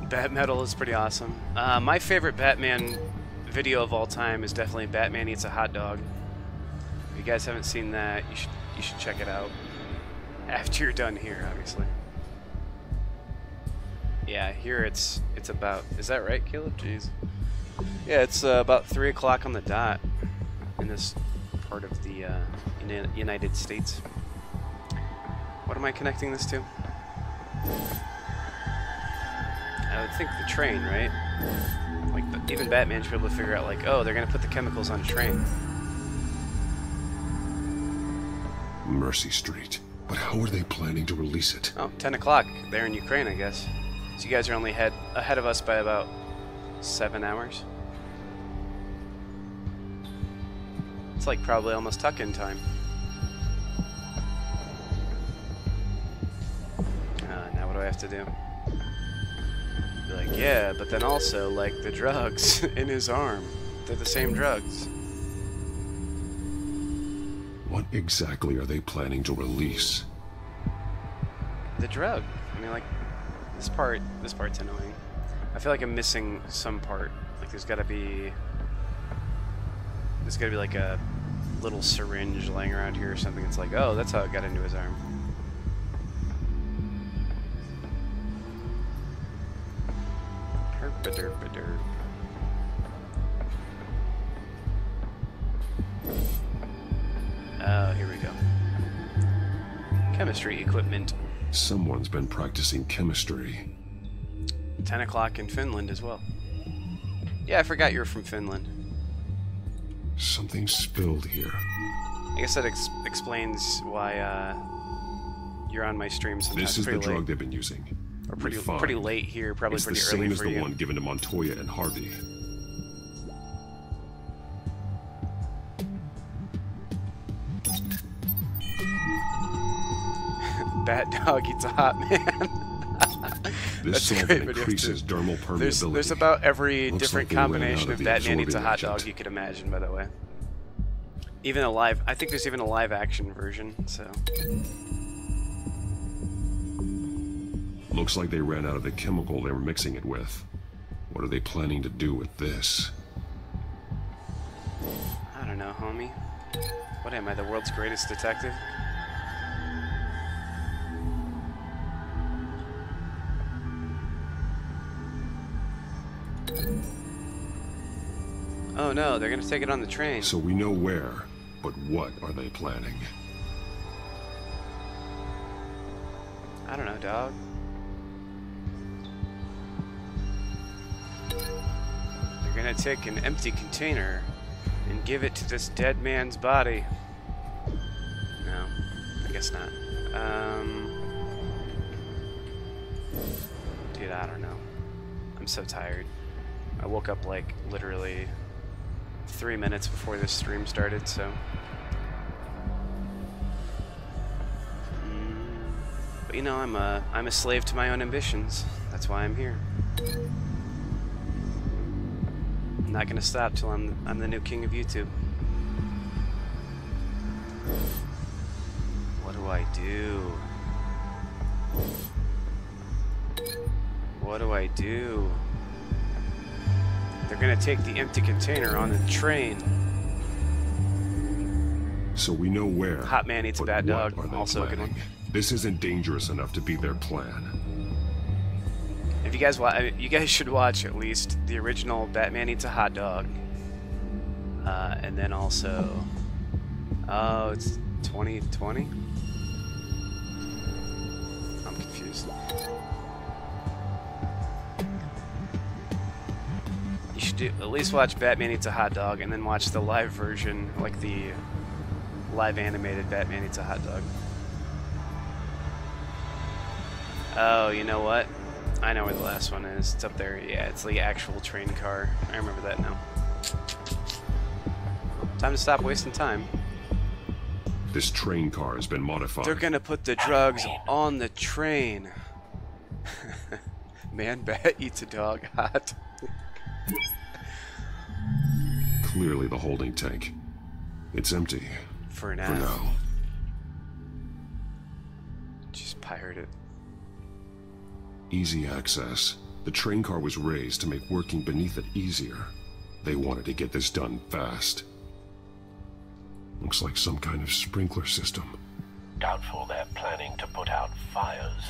Bat Metal is pretty awesome. My favorite Batman video of all time is definitely Batman Eats a Hot Dog. If you guys haven't seen that, you should check it out. After you're done here, obviously. Yeah, here it's about, is that right, Caleb? Jeez. Yeah, it's about 3 o'clock on the dot in this part of the United States. What am I connecting this to? I would think the train, right? Like, even Batman should be able to figure out, like, oh, they're gonna put the chemicals on a train. Mercy Street. But how are they planning to release it? Oh, 10 o'clock there in Ukraine, I guess. So you guys are only ahead of us by about 7 hours. It's like probably almost tuck-in time. Now what do I have to do? Be like, yeah, but then also, like, the drugs in his arm. They're the same drugs. What exactly are they planning to release? The drug. I mean, like, this part's annoying. I feel like I'm missing some part. Like, there's gotta be like a little syringe laying around here or something. It's like, oh, that's how it got into his arm. Herp-a-derp-a-derp. Oh, here we go. Chemistry equipment. Someone's been practicing chemistry. 10 o'clock in Finland as well. Yeah, I forgot you were from Finland. Something spilled here. I guess that explains why you're on my stream sometimes. This is the pretty drug late. they've been using. Or pretty Refined. late here, probably It's pretty the early same as for the you. one given to Montoya and Harvey. Bat dog eats a hot man. This solvent increases dermal permeability. There's about every Looks different like they ran combination out of the Batman Eats a absorbing Hot agent. Dog you could imagine, by the way. Even a live, I think there's even a live action version, so. Looks like they ran out of the chemical they were mixing it with. What are they planning to do with this? I don't know, homie. What am I, the world's greatest detective? Oh no, they're gonna take it on the train. So we know where, but what are they planning? I don't know, dog. They're gonna take an empty container and give it to this dead man's body. No, I guess not. Dude, I don't know. I'm so tired. I woke up like literally 3 minutes before this stream started, so. But you know, I'm a slave to my own ambitions. That's why I'm here. I'm not gonna stop till I'm the new king of YouTube. What do I do? What do I do? They're gonna take the empty container on the train. So we know where. Hot Man Eats a Bad Dog. Also a good one. This isn't dangerous enough to be their plan. If you guys you guys should watch at least the original Batman Eats a Hot Dog, and then also, oh, it's 2020. I'm confused. You should at least watch Batman Eats a Hot Dog, and then watch the live version, like the live animated Batman Eats a Hot Dog. Oh, you know what? I know where the last one is. It's up there. Yeah, it's the actual train car. I remember that now. Time to stop wasting time. This train car has been modified. They're gonna put the drugs on the train. Man, bat eats a dog hot. Clearly the holding tank. It's empty. For now. Just pirate it. Easy access. The train car was raised to make working beneath it easier. They wanted to get this done fast. Looks like some kind of sprinkler system. Doubtful they're planning to put out fires.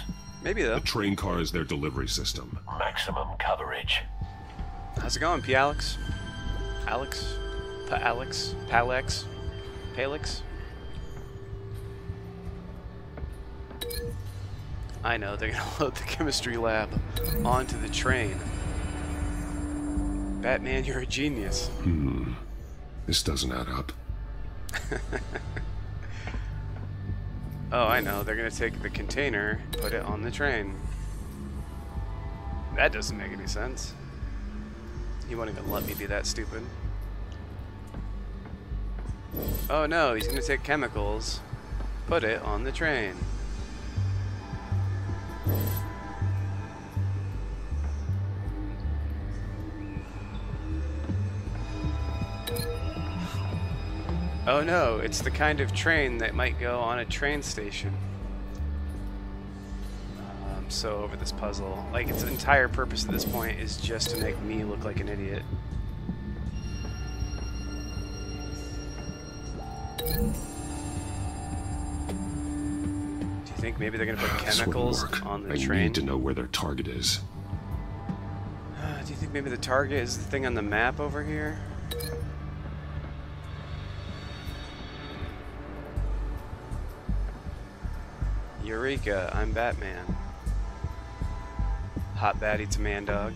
Maybe though. The train car is their delivery system. Maximum coverage. How's it going, P. Alex? Alex? Alex? Palex? Palix? I know, they're gonna load the chemistry lab onto the train. Batman, you're a genius. This doesn't add up. Oh, I know, they're gonna take the container, put it on the train. That doesn't make any sense. He won't even let me be that stupid. Oh no, he's gonna take chemicals, put it on the train. Oh no, it's the kind of train that might go on a train station. I'm so over this puzzle. Like, its entire purpose at this point is just to make me look like an idiot. Do you think maybe they're gonna put chemicals on the train? I need to know where their target is. Do you think maybe the target is the thing on the map over here? Eureka, I'm Batman. Hot bat eats a man dog.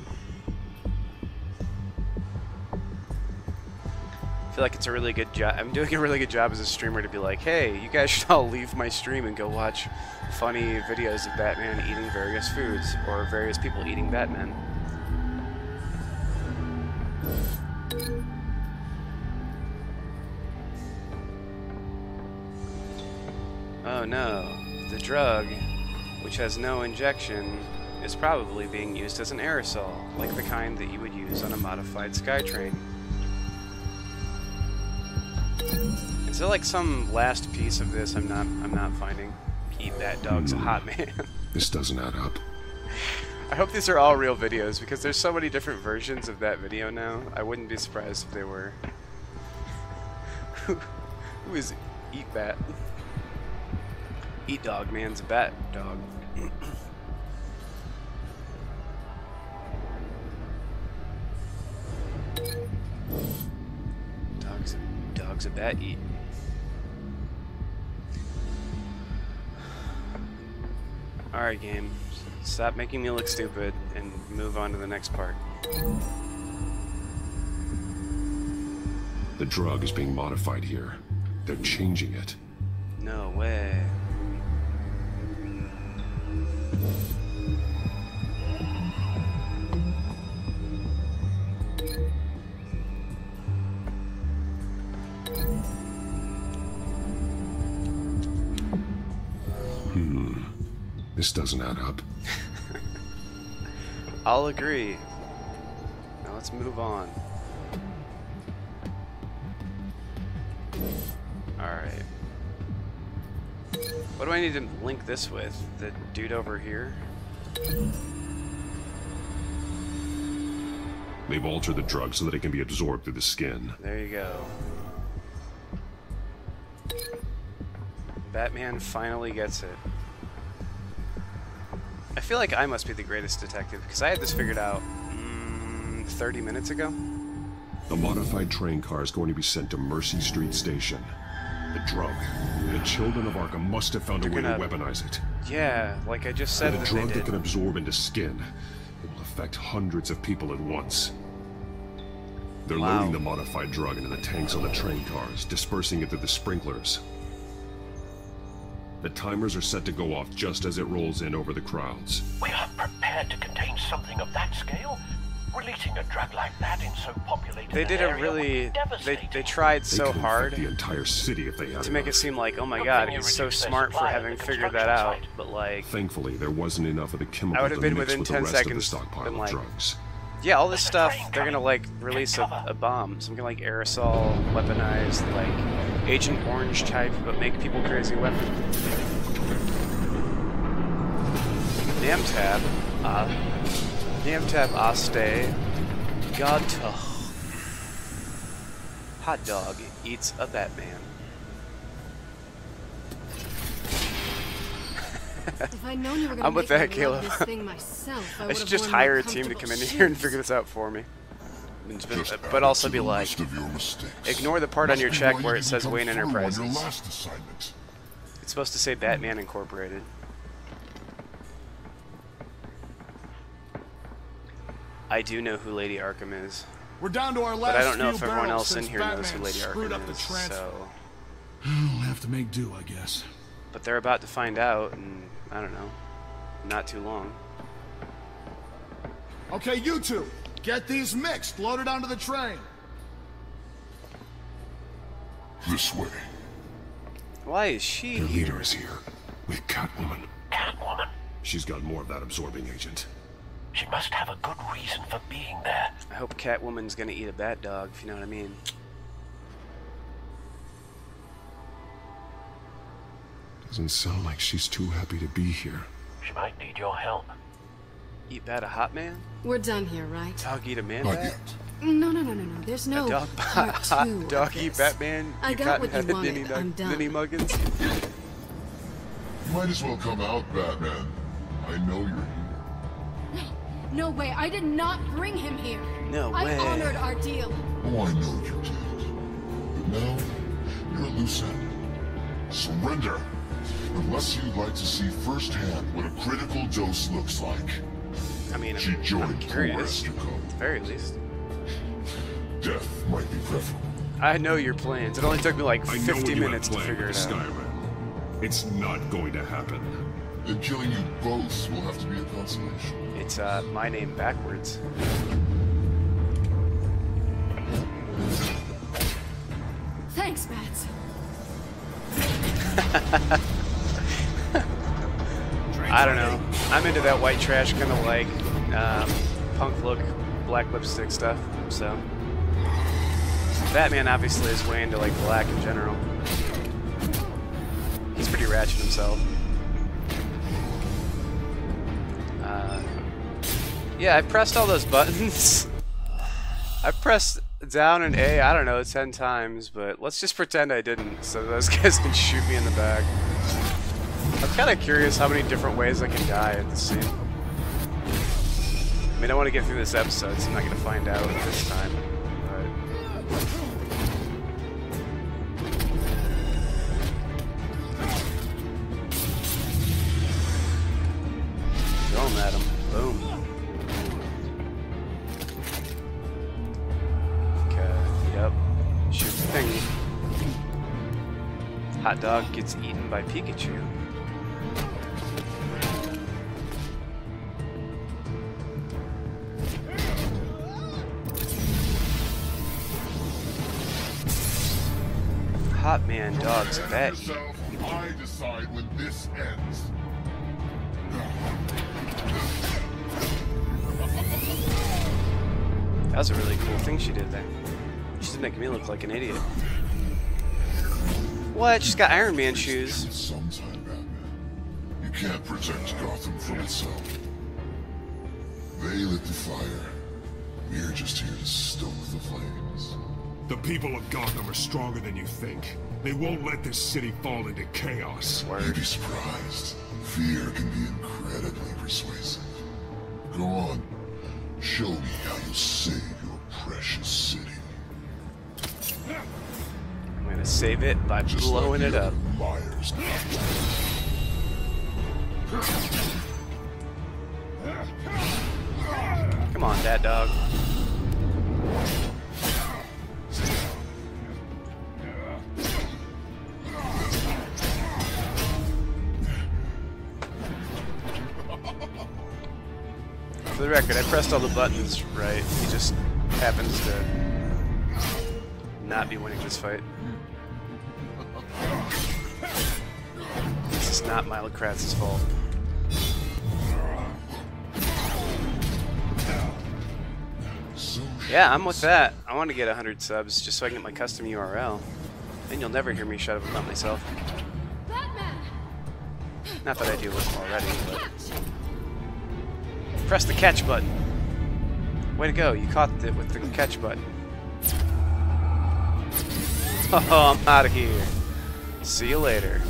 I feel like it's a really good job. I'm doing a really good job as a streamer to be like, hey, you guys should all leave my stream and go watch funny videos of Batman eating various foods, or various people eating Batman. Oh no. The drug, which has no injection, is probably being used as an aerosol, like the kind that you would use on a modified Skytrain. Is there like some last piece of this I'm not finding? Eat that dog's a hot man. This doesn't add up. I hope these are all real videos because there's so many different versions of that video now. I wouldn't be surprised if they were. Who is Eat Bat? Eat Dog Man's a bat dog. Dog's a bat eat. Alright, game. Stop making me look stupid and move on to the next part. The drug is being modified here. They're changing it. No way. This doesn't add up. I'll agree. Now let's move on. Alright. What do I need to link this with? The dude over here? They've altered the drug so that it can be absorbed through the skin. There you go. Batman finally gets it. I feel like I must be the greatest detective, because I had this figured out 30 minutes ago. The modified train car is going to be sent to Mercy Street Station. The drug. The children of Arkham must have found a way to weaponize it. Yeah, like I just said With a that drug they that did. can absorb into skin. It will affect hundreds of people at once. They're loading the modified drug into the tanks on the train cars, dispersing it through the sprinklers. The timers are set to go off just as it rolls in over the crowds. We aren't prepared to contain something of that scale. Releasing a drug like that in so populated They did an a area really... would be devastating. They tried They so could hard infect the entire city if they had to make it seem like, oh my god, he's so smart for having figured that out. But like... Thankfully, there wasn't enough of the chemicals I would have been to mix within with 10 the rest of the seconds stockpile been of like... drugs. Yeah, all this stuff, they're gonna like release a bomb. Some kind of like aerosol, weaponized, like Agent Orange type, but make people crazy weapon. Namtab, Namtab Aste, Gotham. Hot dog eats a Batman. If I'd known you were gonna I'm with make that, me Caleb. love this thing myself, I should just hire a team to come in here and figure this out for me. But also be like, ignore the part on your check where it says Wayne Enterprises. It's supposed to say Batman Incorporated. I do know who Lady Arkham is. We're down to our last but I don't know few if everyone barrels else in since here knows who Batman Lady screwed up Arkham the is, transfer. so... We'll have to make do, I guess. But they're about to find out in, I don't know, not too long. Okay, you two, get these mixed, loaded onto the train. This way. Why is she Their here? leader is here, with Catwoman. Catwoman? She's got more of that absorbing agent. She must have a good reason for being there. I hope Catwoman's gonna eat a bat dog, if you know what I mean. Doesn't sound like she's too happy to be here. She might need your help. Eat bat a hot man? We're done here, right? Dog eat a man Not bat? yet. No. There's no A dog, part hot two of dog eat this. Batman? I You got what you cotton-headed wanted. I'm done. Ninny Muggins? Might as well come out, Batman. I know you're here. No way. I did not bring him here. No way. I honored our deal. Oh, I know you did. But now, you're a loose end. Surrender! Unless you'd like to see firsthand what a critical dose looks like. I mean, She I'm joined curious. At the very least. Death might be preferable. I know your plans. It only took me like I know 50 what you minutes have to planned figure with it out. Skyrim. It's not going to happen. Then killing you both will have to be a consolation. It's my name backwards. Thanks, Bats. I don't know. I'm into that white trash kind of like punk look, black lipstick stuff. So Batman obviously is way into like black in general. He's pretty ratchet himself. Yeah, I pressed all those buttons. I pressed down and A, I don't know, 10 times, but let's just pretend I didn't, so those guys can shoot me in the back. I'm kind of curious how many different ways I can die at this scene. I mean, I want to get through this episode, so I'm not going to find out this time. But... Going at him. Boom. Shoot the thing. Hot dog gets eaten by Pikachu. Hot man dog's bet. I decide when this ends. That was a really cool thing she did there. She's making me look like an idiot. What? She's got Iron Man shoes. Sometime, Batman. You can't protect Gotham from itself. They lit the fire. We're just here to stoke the flames. The people of Gotham are stronger than you think. They won't let this city fall into chaos. You'd be surprised. Fear can be incredibly persuasive. Go on. Show me how you'll save your precious city. I'm gonna save it by blowing it up. Myers. Come on, Bat Dog. For the record, I pressed all the buttons right. He just happens to not be winning this fight. This is not Milo Kratz's fault. Yeah, I'm with that. I want to get 100 subs just so I can get my custom URL. Then you'll never hear me shut up about myself. Not that I do already, but... Press the catch button. Way to go, you caught it with the catch button. Oh, I'm out of here. See you later.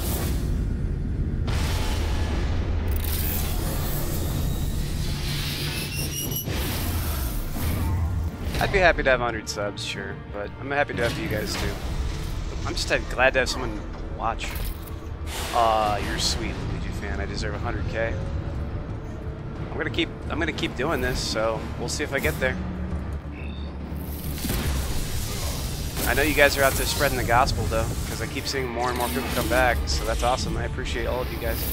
I'd be happy to have 100 subs, sure, but I'm happy to have you guys too. I'm just glad to have someone watch. Aw, you're a sweet Luigi fan. I deserve 100K. I'm gonna keep doing this, so we'll see if I get there. I know you guys are out there spreading the gospel though, because I keep seeing more and more people come back, so that's awesome. I appreciate all of you guys.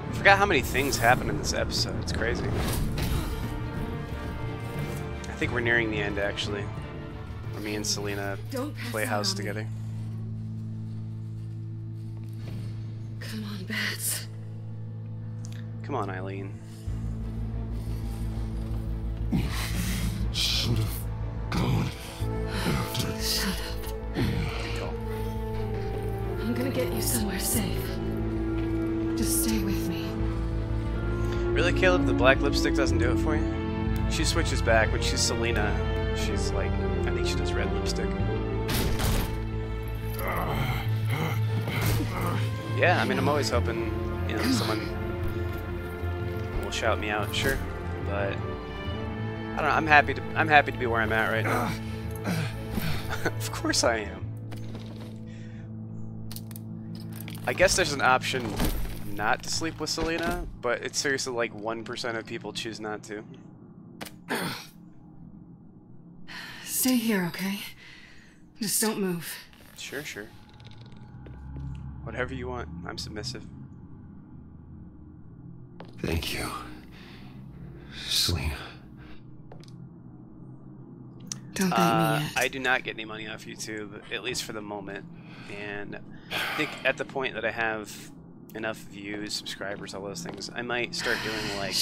I forgot how many things happen in this episode. It's crazy. I think we're nearing the end, actually. Where me and Selena play house together. Come on, Bats. Come on, Eileen. Should have gone after. Shut up. I'm gonna get you somewhere safe. Just stay with me. Really, Caleb? The black lipstick doesn't do it for you? She switches back. When she's Selena, she's like, I think she does red lipstick. Yeah, I mean, I'm always hoping, you know, someone will shout me out, sure. But I don't know. I'm happy to be where I'm at right now. Of course I am. I guess there's an option not to sleep with Selena, but it's seriously like 1% of people choose not to. Stay here, okay? Just don't move. Sure, sure. Whatever you want. I'm submissive. Thank you, Selena. Don't thank me yet. I do not get any money off YouTube, at least for the moment. And I think at the point that I have enough views, subscribers, all those things, I might start doing like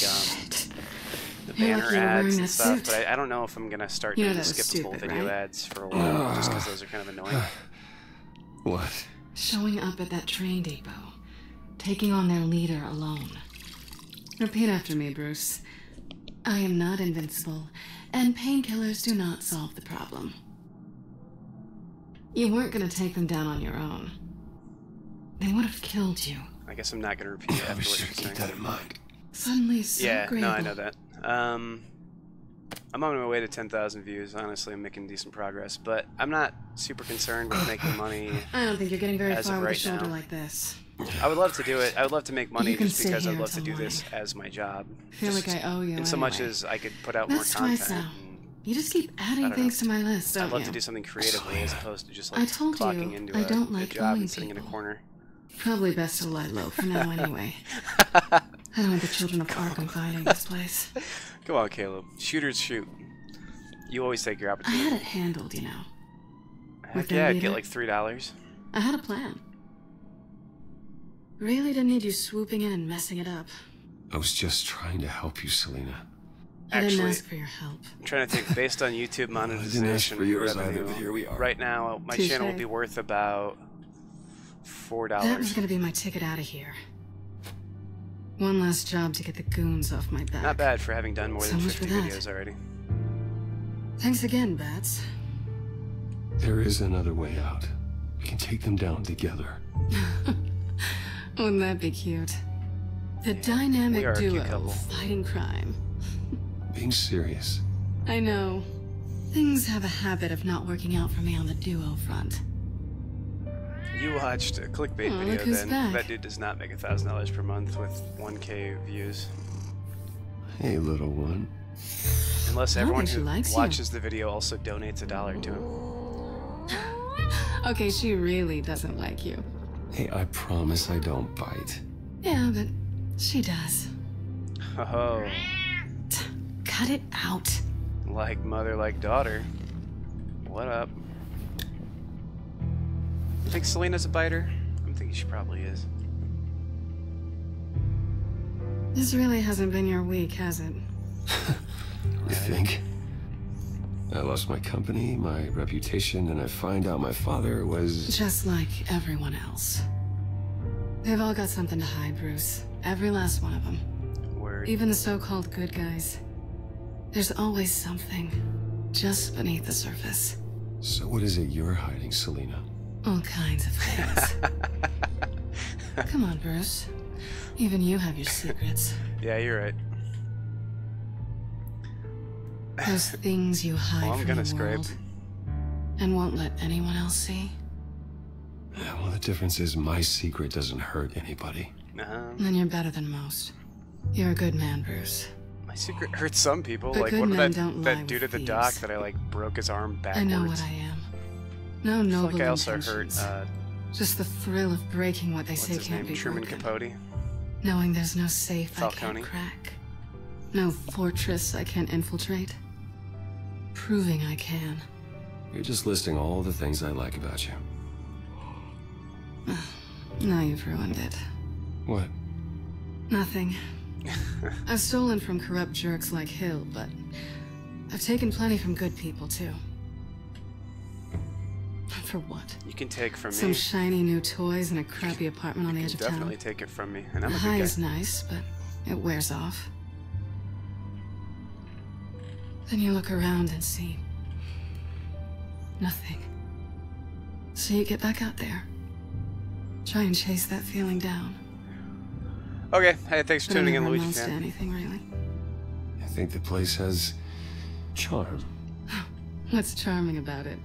the banner ads and stuff. But I don't know if I'm gonna start doing the skippable video ads for a while, just because those are kind of annoying. What? Showing up at that train depot, taking on their leader alone. Repeat after me, Bruce. I am not invincible, and painkillers do not solve the problem. You weren't gonna take them down on your own. They would have killed you. I guess I'm not gonna repeat it after what you're saying. Keep that in mind. Suddenly so agreeable. No, I know that. I'm on my way to 10,000 views. Honestly, I'm making decent progress, but I'm not super concerned with making money. I don't think you're getting very far with a shoulder now. like this. I would love to do it. I would love to make money just because I'd love to do whine. this as my job. I feel like I owe you. And so much as I could put out That's more twice content. now. You just keep adding things to my list, don't I'd love you? to do something creatively as opposed to just I like told clocking you, into I a don't good like job owing and sitting in a people. corner. Probably best to lie low for now anyway. I don't want the children of Arkham finding this place. Come on, Caleb. Shooters shoot. You always take your I opportunity. had it handled, you know. Heck yeah, get like $3. I had a plan. Really didn't need you swooping in and messing it up. I was just trying to help you, Selena. I didn't Actually, ask for your help. I'm trying to think, based on YouTube monetization for yours revenue, either, but here we are. right now my channel will be worth about $4. That was gonna be my ticket out of here. One last job to get the goons off my back. Not bad for having done more than So much 50 for that. videos already. Thanks again, Bats. There is another way out. We can take them down together. Wouldn't that be cute? The We are dynamic a cute duo couple. fighting crime. Being serious. I know. Things have a habit of not working out for me on the duo front. You watched a clickbait Oh, video look who's then. back. That dude does not make $1,000 per month with 1K views. Hey, little one. Unless I don't everyone think she who likes you. watches the video also donates $1 to him. Okay, she really doesn't like you. Hey, I promise I don't bite. Yeah, but she does. Oh, Cut it out. like mother, like daughter. What up? You think Selena's a biter? I'm thinking she probably is. This really hasn't been your week, has it? You think? I lost my company, my reputation, and I find out my father was... Just like everyone else. They've all got something to hide, Bruce. Every last one of them. Word. Even the so-called good guys. There's always something just beneath the surface. So what is it you're hiding, Selena? All kinds of things. Come on, Bruce. Even you have your secrets. Yeah, you're right. Those things you hide Well, I'm from gonna the scrape. world and won't let anyone else see. Yeah, well, the difference is my secret doesn't hurt anybody. Then you're better than most. You're a good man, Bruce. My secret hurts some people. But Like, good what men about don't that lie dude with at the dock thieves. that I, like, broke his arm backwards? I know what I am. No I feel noble like I also hurt, intentions. Just the thrill of breaking what they what's say his can't name? be Truman broken. Capote? Knowing there's no safe I Falcone? can't crack. No fortress I can't infiltrate. Proving I can. You're just listing all the things I like about you. Now you've ruined it. What? Nothing. I've stolen from corrupt jerks like Hill, but I've taken plenty from good people, too. For what? You can take from Some me. shiny new toys and a crappy apartment on the edge of Definitely town. take it from me, and I'm The a high good is guy. nice, but it wears off. Then you look around and see nothing. So you get back out there. Try and chase that feeling down. Okay, hey, thanks for But it tuning in, never Luigi amounts to fan. anything, really. I think the place has charm. What's charming about it?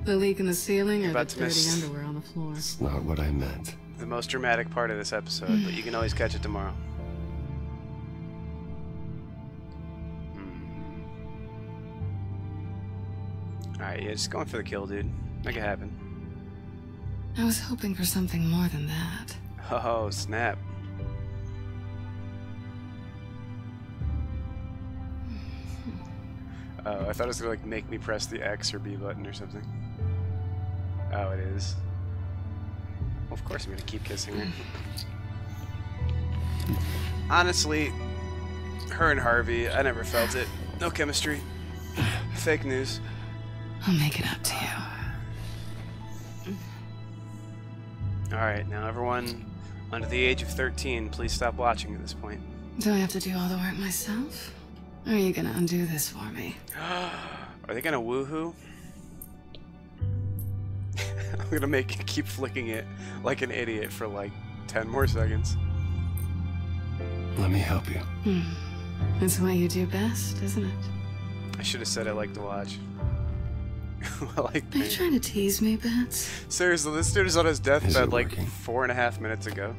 The leak in the ceiling You're or the about to dirty miss underwear on the floor? It's not what I meant. The most dramatic part of this episode, but you can always catch it tomorrow. Alright, yeah, just going for the kill, dude. Make it happen. I was hoping for something more than that. Oh, snap. Oh, I thought it was gonna like make me press the X or B button or something. Oh, it is. Well, of course I'm gonna keep kissing her. Honestly, her and Harvey, I never felt it. No chemistry. Fake news. I'll make it up to you. Alright, now everyone under the age of 13, please stop watching at this point. Do I have to do all the work myself? Or are you gonna undo this for me? Are they gonna woohoo? I'm gonna make you keep flicking it like an idiot for like 10 more seconds. Let me help you. That's what you do best, isn't it? I should have said I like to watch. I like Are you trying to tease me, Bats? Seriously, this dude is on his deathbed like 4.5 minutes ago.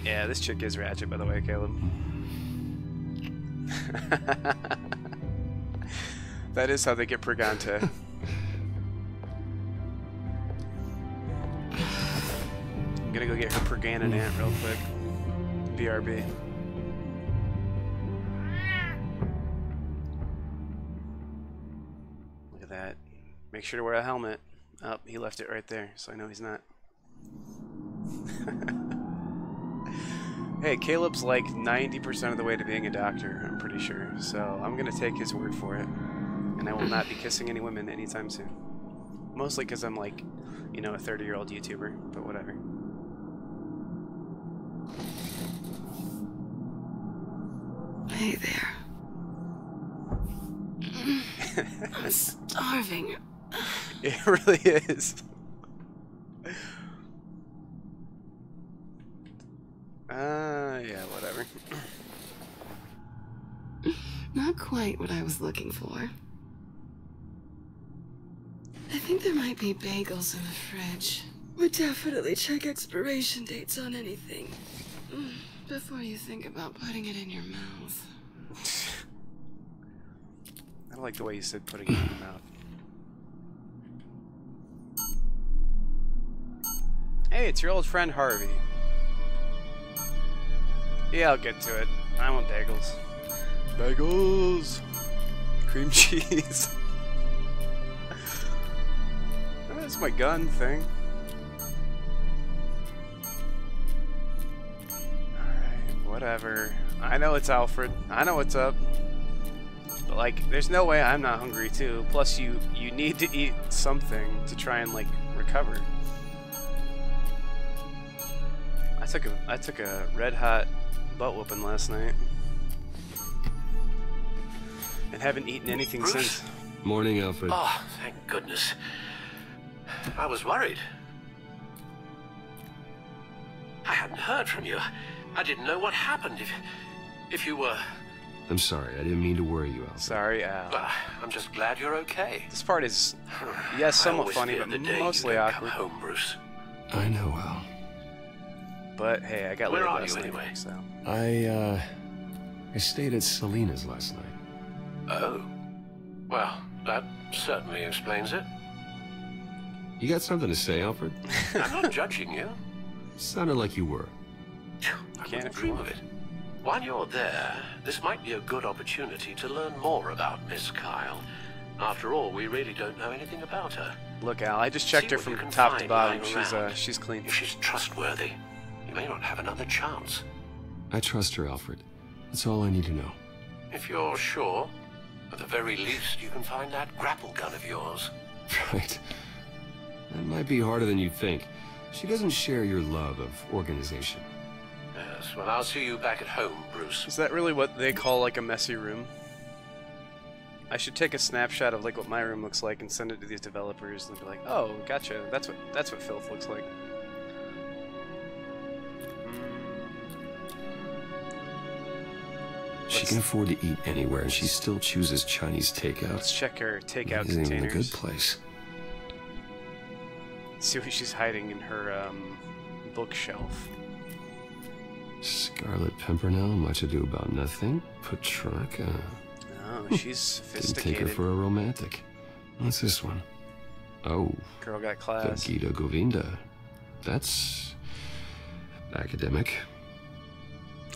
Yeah, this chick is ratchet, by the way, Caleb. That is how they get Pregante. I'm gonna go get her Preganant aunt real quick. BRB. Look at that. Make sure to wear a helmet. Oh, he left it right there, so I know he's not. Hey, Caleb's like 90% of the way to being a doctor, I'm pretty sure. So I'm gonna take his word for it. And I will not be kissing any women anytime soon. Mostly because I'm like, you know, a 30-year-old YouTuber, but whatever. Hey there. I'm starving. It really is. Yeah, whatever. Not quite what I was looking for. I think there might be bagels in the fridge. Would definitely check expiration dates on anything before you think about putting it in your mouth. I don't like the way you said putting it in your mouth. Hey, it's your old friend Harvey. Yeah, I'll get to it. I want bagels. Bagels! Cream cheese. That's my gun thing. Alright, whatever. I know it's Alfred. I know what's up. But, like, there's no way I'm not hungry, too. Plus, you need to eat something to try and, like, recover. I took a red-hot butt whooping last night. And haven't eaten anything Bruce? since. Morning, Alfred. Oh, thank goodness. I was worried. I hadn't heard from you. I didn't know what happened. If you were... I'm sorry, I didn't mean to worry you, Alfred. Sorry, Al. I'm just glad you're okay. This part is, yes, somewhat funny, but mostly awkward. Come home, Bruce. I know, Al. But hey, I got Where laid are last you night, anyway? so. I stayed at Selena's last night. Oh. Well, that certainly explains it. You got something to say, Alfred? I'm not judging you. Sounded like you were. I can't dream of it. While you're there, this might be a good opportunity to learn more about Miss Kyle. After all, we really don't know anything about her. Look, Al, I just checked See her what from you can top to find bottom. lying She's clean. If she's trustworthy, you may not have another chance. I trust her, Alfred. That's all I need to know. If you're sure, at the very least, you can find that grapple gun of yours. Right. That might be harder than you'd think. She doesn't share your love of organization. Yes, well, I'll see you back at home, Bruce. Is that really what they call like a messy room? I should take a snapshot of like what my room looks like and send it to these developers and be like, "Oh, gotcha. That's what filth looks like." She can afford to eat anywhere, and she still chooses Chinese takeout. Let's check her takeout Isn't even a containers. good place. See what she's hiding in her bookshelf. Scarlet Pimpernel, much ado about nothing. Petrarca. Oh, she's sophisticated. Didn't take her for a romantic. What's this one? Oh. Girl got class. The Gita Govinda. That's Academic.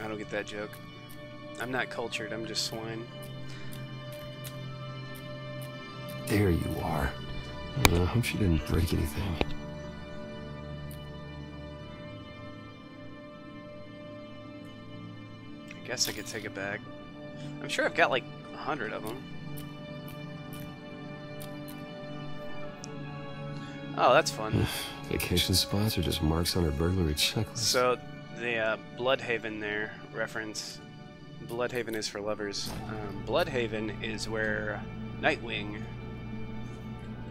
I don't get that joke. I'm not cultured, I'm just swine. There you are. I hope she didn't break anything. I guess I could take it back. I'm sure I've got like 100 of them. Oh, that's fun. Vacation spots are just marks on her burglary checklist. So, the Bloodhaven there reference. Bloodhaven is for lovers. Bloodhaven is where Nightwing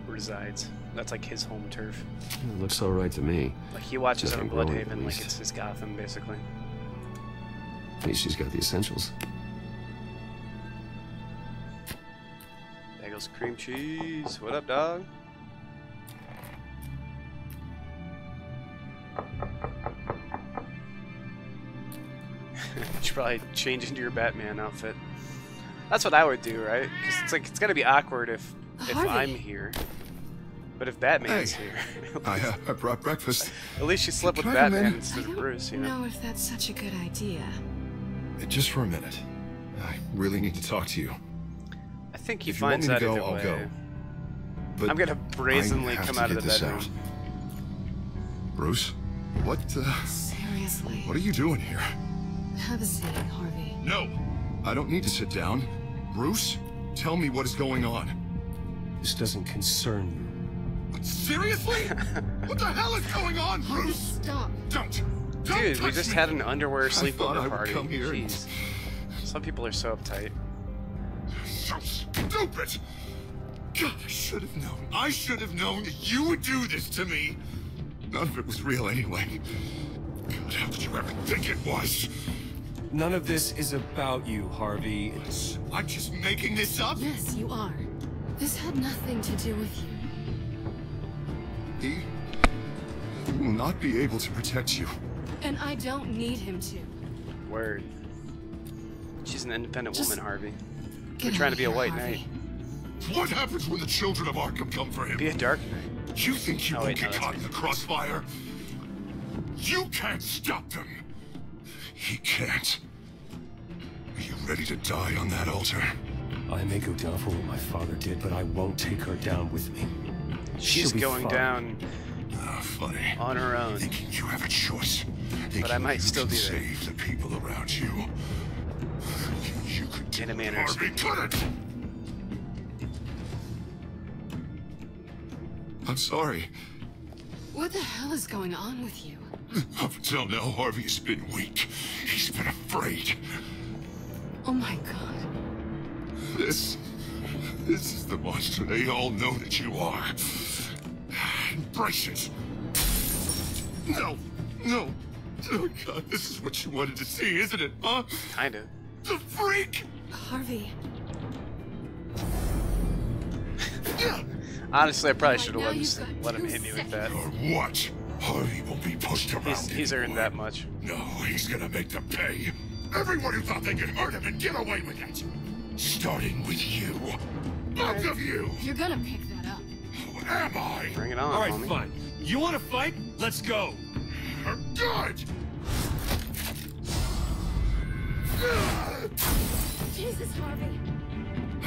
resides. That's like his home turf. It looks alright to me. Like he watches over Nothing wrong, at Bloodhaven like least. it's his Gotham, basically. At least she's got the essentials. Bagels, cream cheese. What up, dog? You should probably change into your Batman outfit. That's what I would do, right? Because it's like it's gotta be awkward if I'm here, but if Batman's here, I brought breakfast. at least you slept with Can I come Batman in? instead of Bruce, you I know. don't know if that's such a good idea. Just for a minute. I really need to talk to you. I think he If you want finds me out to go, either I'll way. go. But I'm gonna brazenly I have come to out of get the this bedroom. out. Bruce, what Seriously. what are you doing here? Have a seat, Harvey. No, I don't need to sit down. Bruce, tell me what is going on. This doesn't concern you. Seriously? What the hell is going on, Bruce? Stop. Don't Dude, we touch just me. had an underwear I thought I sleepover would party. come here and- Jeez. Some people are so uptight. So stupid! God, I should have known. I should have known that you would do this to me. None of it was real anyway. God, how could you ever think it was? None of this is about you, Harvey. I'm just making this up? Yes, you are. This had nothing to do with you. He will not be able to protect you. And I don't need him to. Word. She's an independent Just woman, Harvey. get We're trying out to be a of here, white Harvey. knight. What happens when the children of Arkham come for him? Be a dark knight. You think you Oh, won't wait, no, get that's caught in the crossfire? You can't stop them. He can't. Are you ready to die on that altar? I may go down for what my father did, but I won't take her down with me. She's She'll be going fine. down Funny. on her own. Thinking you have a choice. But I might still be there. Save the people around you. You could do In a manner of Harvey speaking. couldn't. I'm sorry. What the hell is going on with you? Up until now, Harvey's been weak. He's been afraid. Oh my god. This is the monster they all know that you are. Embrace it. No, no. Oh God, this is what you wanted to see, isn't it, huh? Kind of. The freak! Harvey. Honestly, I probably Right, should have now let him, you've got let him 2 hit me with that. Or what? Harvey won't be pushed around. He's earned anymore. that much. No, he's gonna make them pay. Everyone who thought they could hurt him and get away with it. Starting with you. Both of you! You're gonna pick that up. Who am I? Bring it on, All right, homie. fine. You want to fight? Let's go. Good! Jesus, Harvey.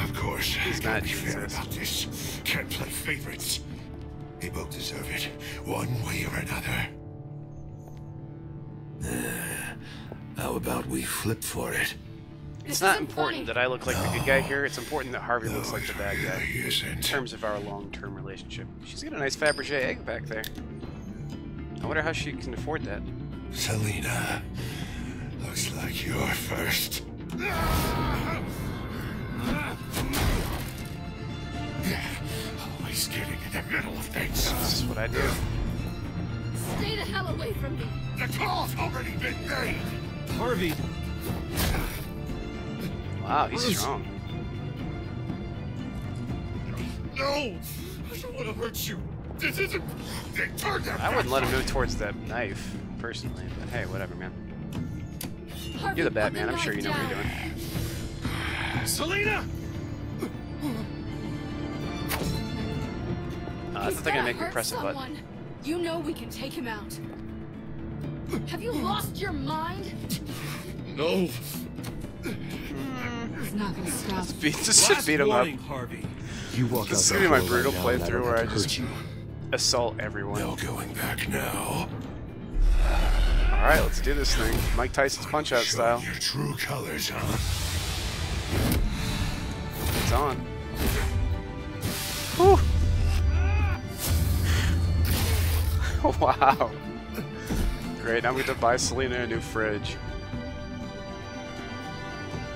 Of course, He's gotta not be fair Jesus. about this. Can't play favorites. They both deserve it, one way or another. How about we flip for it? It's not important that I look like the good guy here. It's important that Harvey looks like the bad guy. He In isn't. terms of our long-term relationship. She's got a nice Fabergé egg back there. I wonder how she can afford that. Selena, looks like you're first. Always getting in the middle of things. This is what I do. Stay the hell away from me. The call's already been made. Harvey. Wow, he's strong. No! I don't want to hurt you. This isn't... They turned their I wouldn't let him back move towards that knife, personally. But hey, whatever, man. Harvey, You're the put Batman. I'm sure you know knife what you're down. doing. Selena! I thought they're gonna make me press a button. You know we can take him out. Have you lost your mind? No. He's not gonna stop. Just beat him up. Harvey. You walk This is out gonna be my that door brutal right now, and I playthrough don't where I have to hurt just you. assault everyone. No going back now. Alright, let's do this thing. Mike Tyson's Punch-Out style. Your true colors, huh? It's on. Whew. Wow. Great, now we have to buy Selena a new fridge.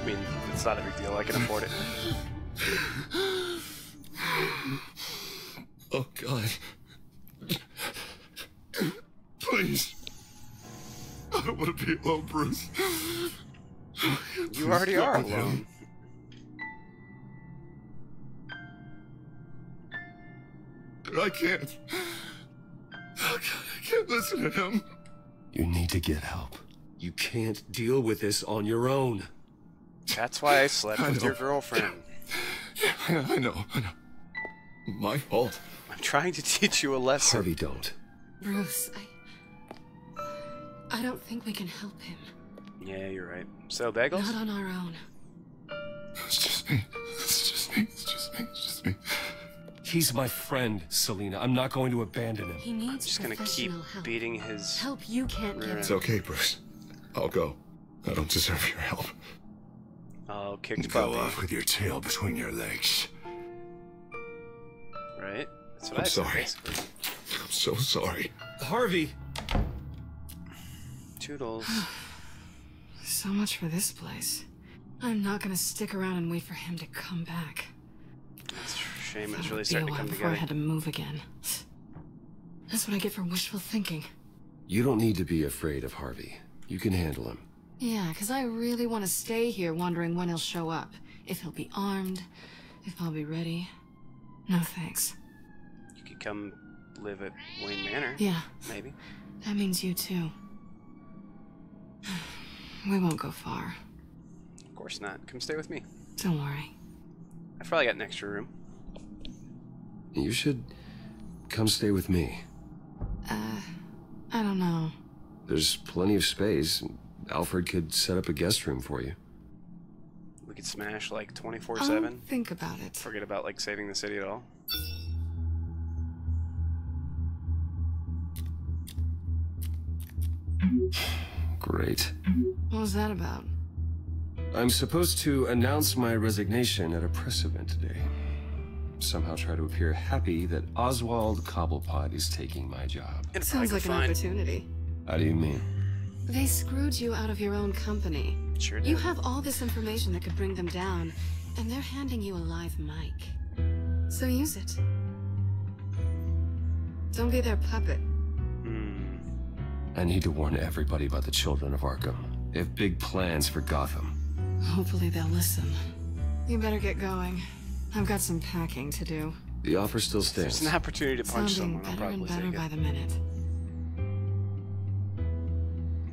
I mean, it's not a big deal, I can afford it. Oh, God. Please. I don't want to be alone, Bruce. You already are alone. I can't. Oh, God, I can't listen to him. You need to get help. You can't deal with this on your own. That's why I slept with your girlfriend. I know. My fault. I'm trying to teach you a lesson. Harvey, don't. Bruce, I don't think we can help him. Yeah, you're right. So, Bagels? Not on our own. It's just me. It's just me. It's just me. It's just me. He's my friend, Selena. I'm not going to abandon him. He needs just gonna keep help. beating his... Help you can't give. It's okay, Bruce. I'll go. I don't deserve your help. Oh, kicked Go puppy. off with your tail between your legs. Right? That's what I'm I said, sorry. basically. I'm so sorry. Harvey! Toodles. So much for this place. I'm not gonna stick around and wait for him to come back. It's a shame it's Thought it really would be starting a to while come before I together. had to move again. That's what I get for wishful thinking. You don't need to be afraid of Harvey. You can handle him. Yeah, because I really want to stay here wondering when he'll show up. If he'll be armed, if I'll be ready. No thanks. You could come live at Wayne Manor. Yeah. Maybe. That means you too. We won't go far. Of course not. Come stay with me. Don't worry. I've probably got an extra room. You should come stay with me. I don't know. There's plenty of space. Alfred could set up a guest room for you. We could smash like I'll 24/7. think about it. Forget about like saving the city at all. Great. What was that about? I'm supposed to announce my resignation at a press event today. Somehow try to appear happy that Oswald Cobblepot is taking my job. Sounds like an opportunity. How do you mean? They screwed you out of your own company. Sure did. You have all this information that could bring them down, and they're handing you a live mic. So use it. Don't be their puppet. I need to warn everybody about the children of Arkham. They have big plans for Gotham. Hopefully they'll listen. You better get going. I've got some packing to do. The offer still stands. There's an opportunity to punch Sounding someone. I'll better and probably better take by it. the minute.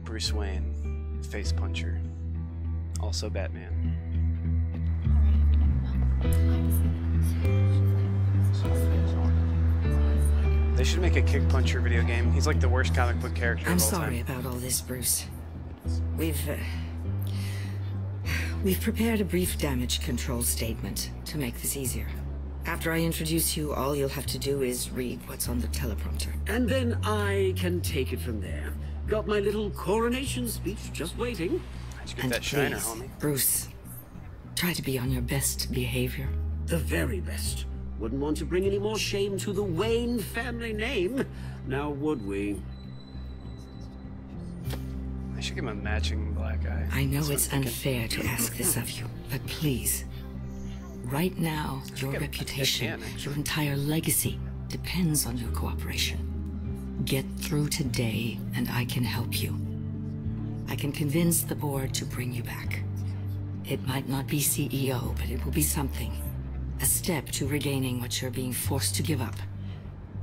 Bruce Wayne, face puncher. Also Batman. They should make a kick puncher video game. He's like the worst comic book character I'm of all sorry time. about all this, Bruce. We've prepared a brief damage control statement to make this easier. After I introduce you, all you'll have to do is read what's on the teleprompter. And then I can take it from there. Got my little coronation speech just waiting. How'd you get And that shiner, please, homie? Bruce, try to be on your best behavior. The very best. Wouldn't want to bring any more shame to the Wayne family name, now would we? I should give him a matching black eye. I know That's what it's I'm unfair to ask this of you, but please, right now, your I reputation, can, your entire legacy depends on your cooperation. Get through today, and I can help you. I can convince the board to bring you back. It might not be CEO, but it will be something. A step to regaining what you're being forced to give up.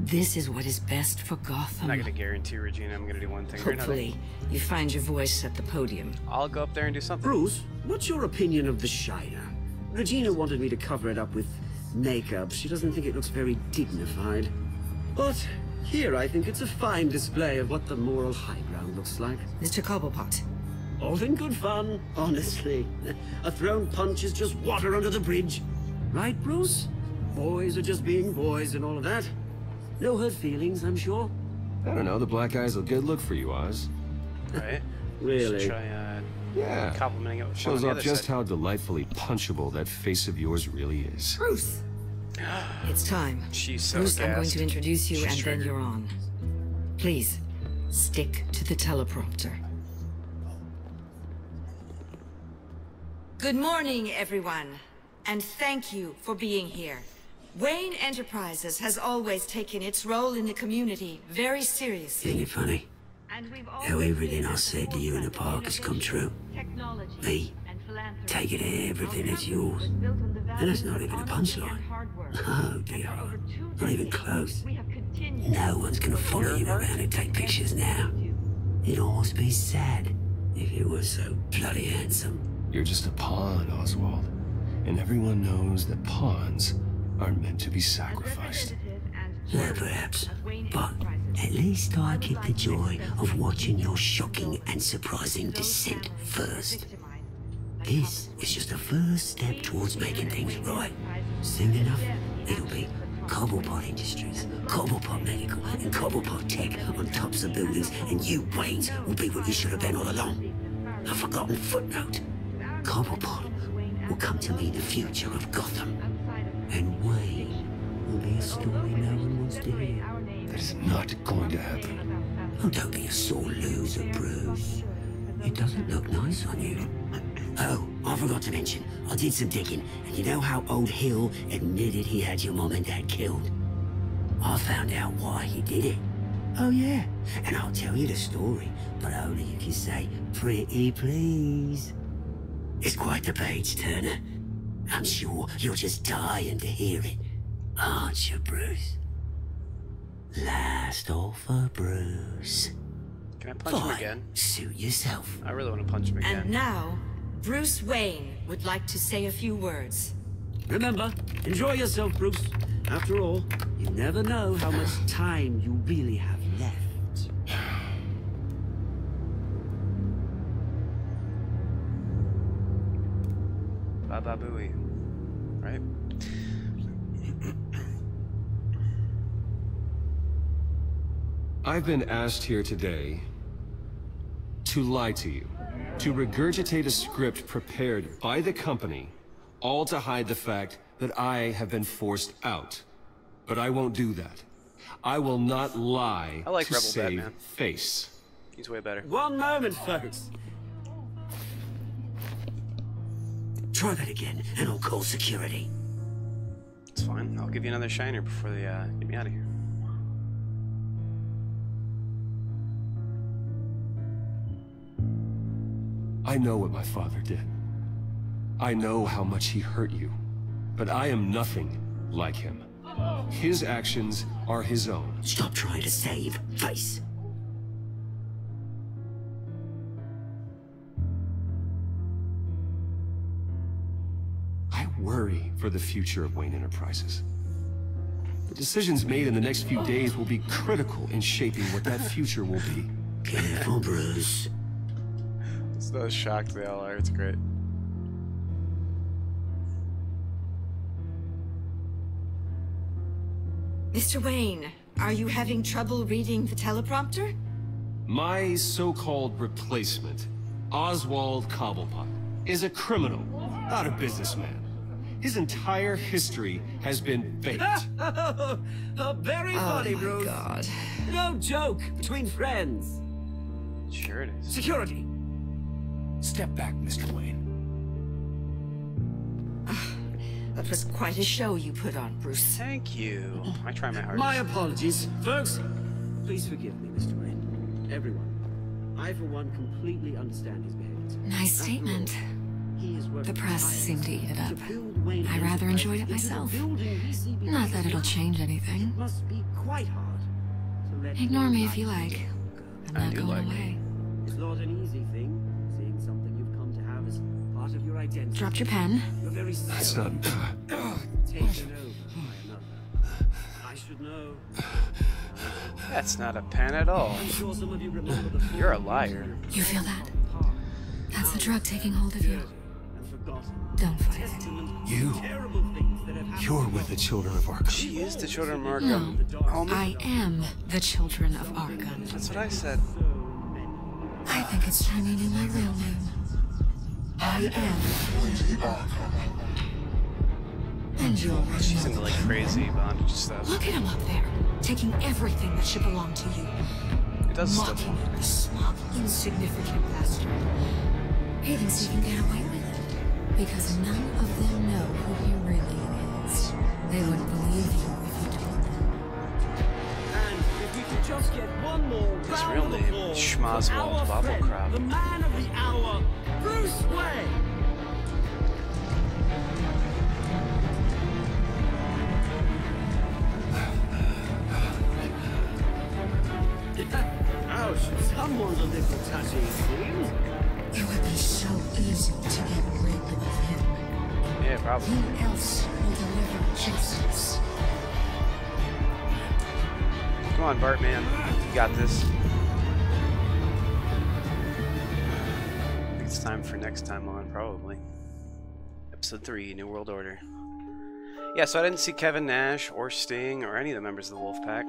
This is what is best for Gotham. I'm not gonna guarantee Regina I'm gonna do one thing or another. Hopefully, you find your voice at the podium. I'll go up there and do something. Bruce, what's your opinion of the shiner? Regina wanted me to cover it up with makeup. She doesn't think it looks very dignified. But Here, I think it's a fine display of what the moral high ground looks like. Mr. Cobblepot. All in good fun, honestly. A thrown punch is just water under the bridge. Right, Bruce? Boys are just being boys and all of that. No hurt feelings, I'm sure. I don't know, the black eye's a good look for you, Oz. Right? Really? Should try, Yeah. complimenting it with Shows one on off the other just side. how delightfully punchable that face of yours really is. Bruce! It's time. She's so Bruce, I'm going gassed. to introduce you, She's and then triggered. you're on. Please, stick to the teleprompter. Good morning, everyone, and thank you for being here. Wayne Enterprises has always taken its role in the community very seriously. Isn't it funny? How everything I said to you in the park has come true. Me, taking everything as yours. And that's not even a punchline. Oh dear, not even close. No one's gonna follow you around and take pictures now. It'd almost be sad if you were so bloody handsome. You're just a pawn, Oswald. And everyone knows that pawns aren't meant to be sacrificed. Well, perhaps. But at least I get the joy of watching your shocking and surprising descent first. This is just a first step towards making things right. Soon enough, it'll be Cobblepot Industries, Cobblepot Medical, and Cobblepot Tech on tops of buildings, and you, Waynes, will be what you should have been all along. A forgotten footnote. Cobblepot will come to mean the future of Gotham, and Wayne will be a story no one wants to hear. That is not going to happen. Oh, don't be a sore loser, Bruce. It doesn't look nice on you. Oh, I forgot to mention, I did some digging, and you know how old Hill admitted he had your mom and dad killed? I found out why he did it. Oh yeah, and I'll tell you the story, but only if you say, pretty please. It's quite the page turner. I'm sure you're just dying to hear it, aren't you, Bruce? Last offer, Bruce. Can I punch him Fine. again? Suit yourself. I really want to punch him again. And now, Bruce Wayne would like to say a few words. Remember, enjoy yourself, Bruce. After all, you never know how much time you really have left. Baba Booey. Right? I've been asked here today to lie to you, to regurgitate a script prepared by the company, all to hide the fact that I have been forced out. But I won't do that. I will not lie I like to Rebel save Batman. face. He's way better. One moment, folks. Try that again, and I'll call security. It's fine. I'll give you another shiner before they get me out of here. I know what my father did. I know how much he hurt you. But I am nothing like him. His actions are his own. Stop trying to save face. I worry for the future of Wayne Enterprises. The decisions made in the next few days will be critical in shaping what that future will be. Careful, Bruce. It's so shocked they all are. It's great. Mr. Wayne, are you having trouble reading the teleprompter? My so-called replacement, Oswald Cobblepot, is a criminal, not a businessman. His entire history has been baked. Very funny, my Bruce. God. No joke between friends. Sure it is. Security. Step back, Mr. Wayne. That was quite a show you put on, Bruce. Thank you. I try my hardest. My apologies, folks. Please forgive me, Mr. Wayne. Everyone. I, for one, completely understand his behavior. Nice statement. The press seemed to eat it up. I rather enjoyed it myself. Not that it'll change anything. It must be quite hard to let Ignore me if you like. I'm I not do going like it. away. It's not an easy thing, seeing something you've come to have as part of your identity. Dropped your pen. You're very That's self not... taken over by another. I should know. That's not a pen at all. You're a liar. You feel that? That's the drug taking hold of you. Don't fight it. You're with the Children of Arkham. She is the Children of Arkham. No, Homie. I am the Children of Arkham. That's what I said. I think it's time you knew my real name. I am. And you'll She's into like crazy bondage stuff. Look at him up there, taking everything that should belong to you. It does stuff. Mocking the smug, insignificant bastard. He thinks he can get away with it, because none of them know who he really is. They wouldn't believe you if you told them. And if we could just get one more His real name is Schmozwald Bobblecrop. the man of the hour, Bruce Wayne. Ouch, someone's a little touchy, please. It would be so easy to get rid of him. Yeah, probably. Who else will deliver justice? Come on, Bartman. You got this. I think it's time for next time on, probably. Episode 3, New World Order. Yeah, so I didn't see Kevin Nash or Sting or any of the members of the Wolfpack.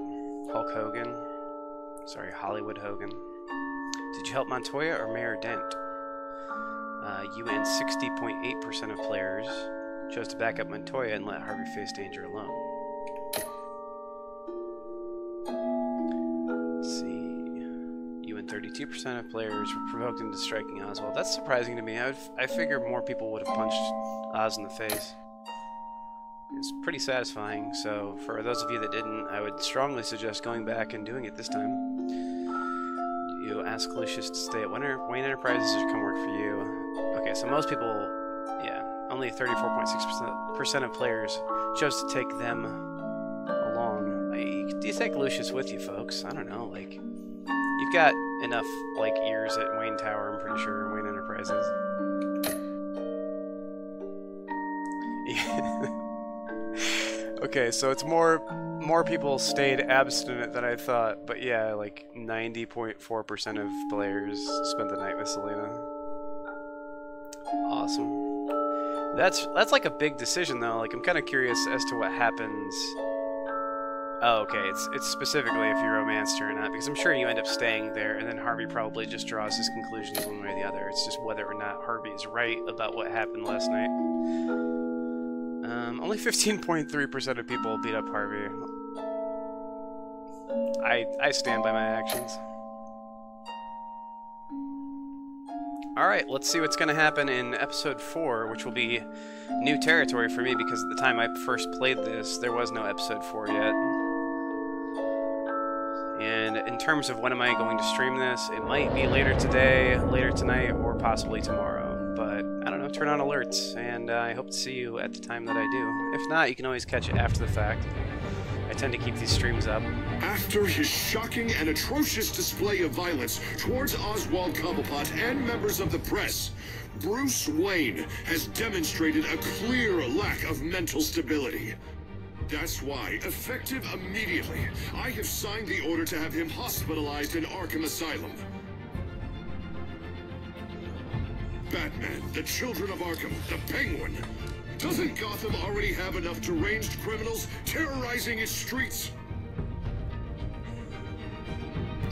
Hulk Hogan. Sorry, Hollywood Hogan. Did you help Montoya or Mayor Dent? You and 60.8% of players chose to back up Montoya and let Harvey face danger alone. Let's see. You and 32% of players were provoked into striking Oswald. That's surprising to me. I figured more people would have punched Oz in the face. It's pretty satisfying, so for those of you that didn't, I would strongly suggest going back and doing it this time. You ask Lucius to stay at Wayne Enterprises or come work for you. Okay, so most people, yeah, only 34.6% of players chose to take them along. Do you take Lucius with you, folks? I don't know, like, you've got enough, like, ears at Wayne Tower, I'm pretty sure, Wayne Enterprises. Okay, so it's more people stayed abstinent than I thought, but yeah, like 90.4% of players spent the night with Selena. Awesome. That's like a big decision though. Like I'm kind of curious as to what happens. Oh, okay, it's specifically if you romanced her or not, because I'm sure you end up staying there, and then Harvey probably just draws his conclusions one way or the other. It's just whether or not Harvey is right about what happened last night. Only 15.3% of people beat up Harvey. I stand by my actions. Alright, let's see what's going to happen in episode 4, which will be new territory for me, because at the time I first played this, there was no episode 4 yet. And in terms of when am I going to stream this, it might be later today, later tonight, or possibly tomorrow. But, I don't know, turn on alerts, and I hope to see you at the time that I do. If not, you can always catch it after the fact. I tend to keep these streams up. After his shocking and atrocious display of violence towards Oswald Cobblepot and members of the press, Bruce Wayne has demonstrated a clear lack of mental stability. That's why, effective immediately, I have signed the order to have him hospitalized in Arkham Asylum. Batman, the Children of Arkham, the Penguin. Doesn't Gotham already have enough deranged criminals terrorizing its streets?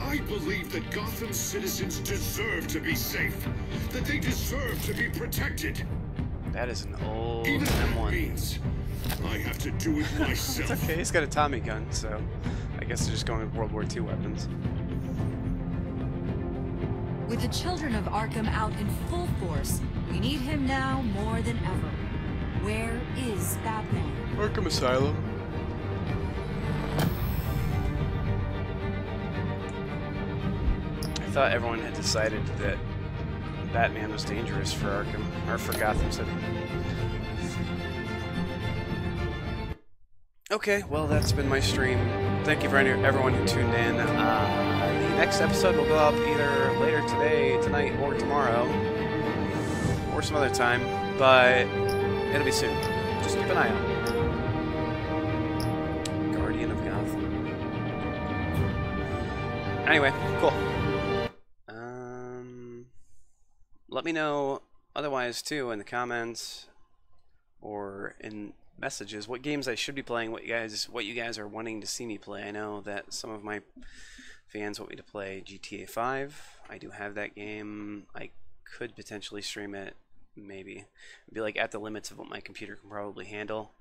I believe that Gotham's citizens deserve to be safe, that they deserve to be protected. That is an old Even if M1. that means I have to do it myself. It's okay, he's got a Tommy gun, so I guess they're just going with World War II weapons. With the Children of Arkham out in full force, we need him now more than ever. Where is Batman? Arkham Asylum. I thought everyone had decided that Batman was dangerous for Arkham, or for Gotham City. Okay, well that's been my stream. Thank you for everyone who tuned in. The next episode will go up either later today, tonight, or tomorrow, or some other time, but it'll be soon. Just keep an eye out. Guardian of Gotham. Anyway, cool. Let me know otherwise too in the comments or in messages what games I should be playing, what you guys are wanting to see me play. I know that some of my fans want me to play GTA 5. I do have that game. I could potentially stream it, maybe. It'd be like at the limits of what my computer can probably handle.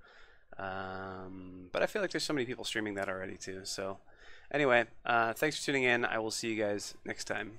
But I feel like there's so many people streaming that already too. So anyway, thanks for tuning in. I will see you guys next time.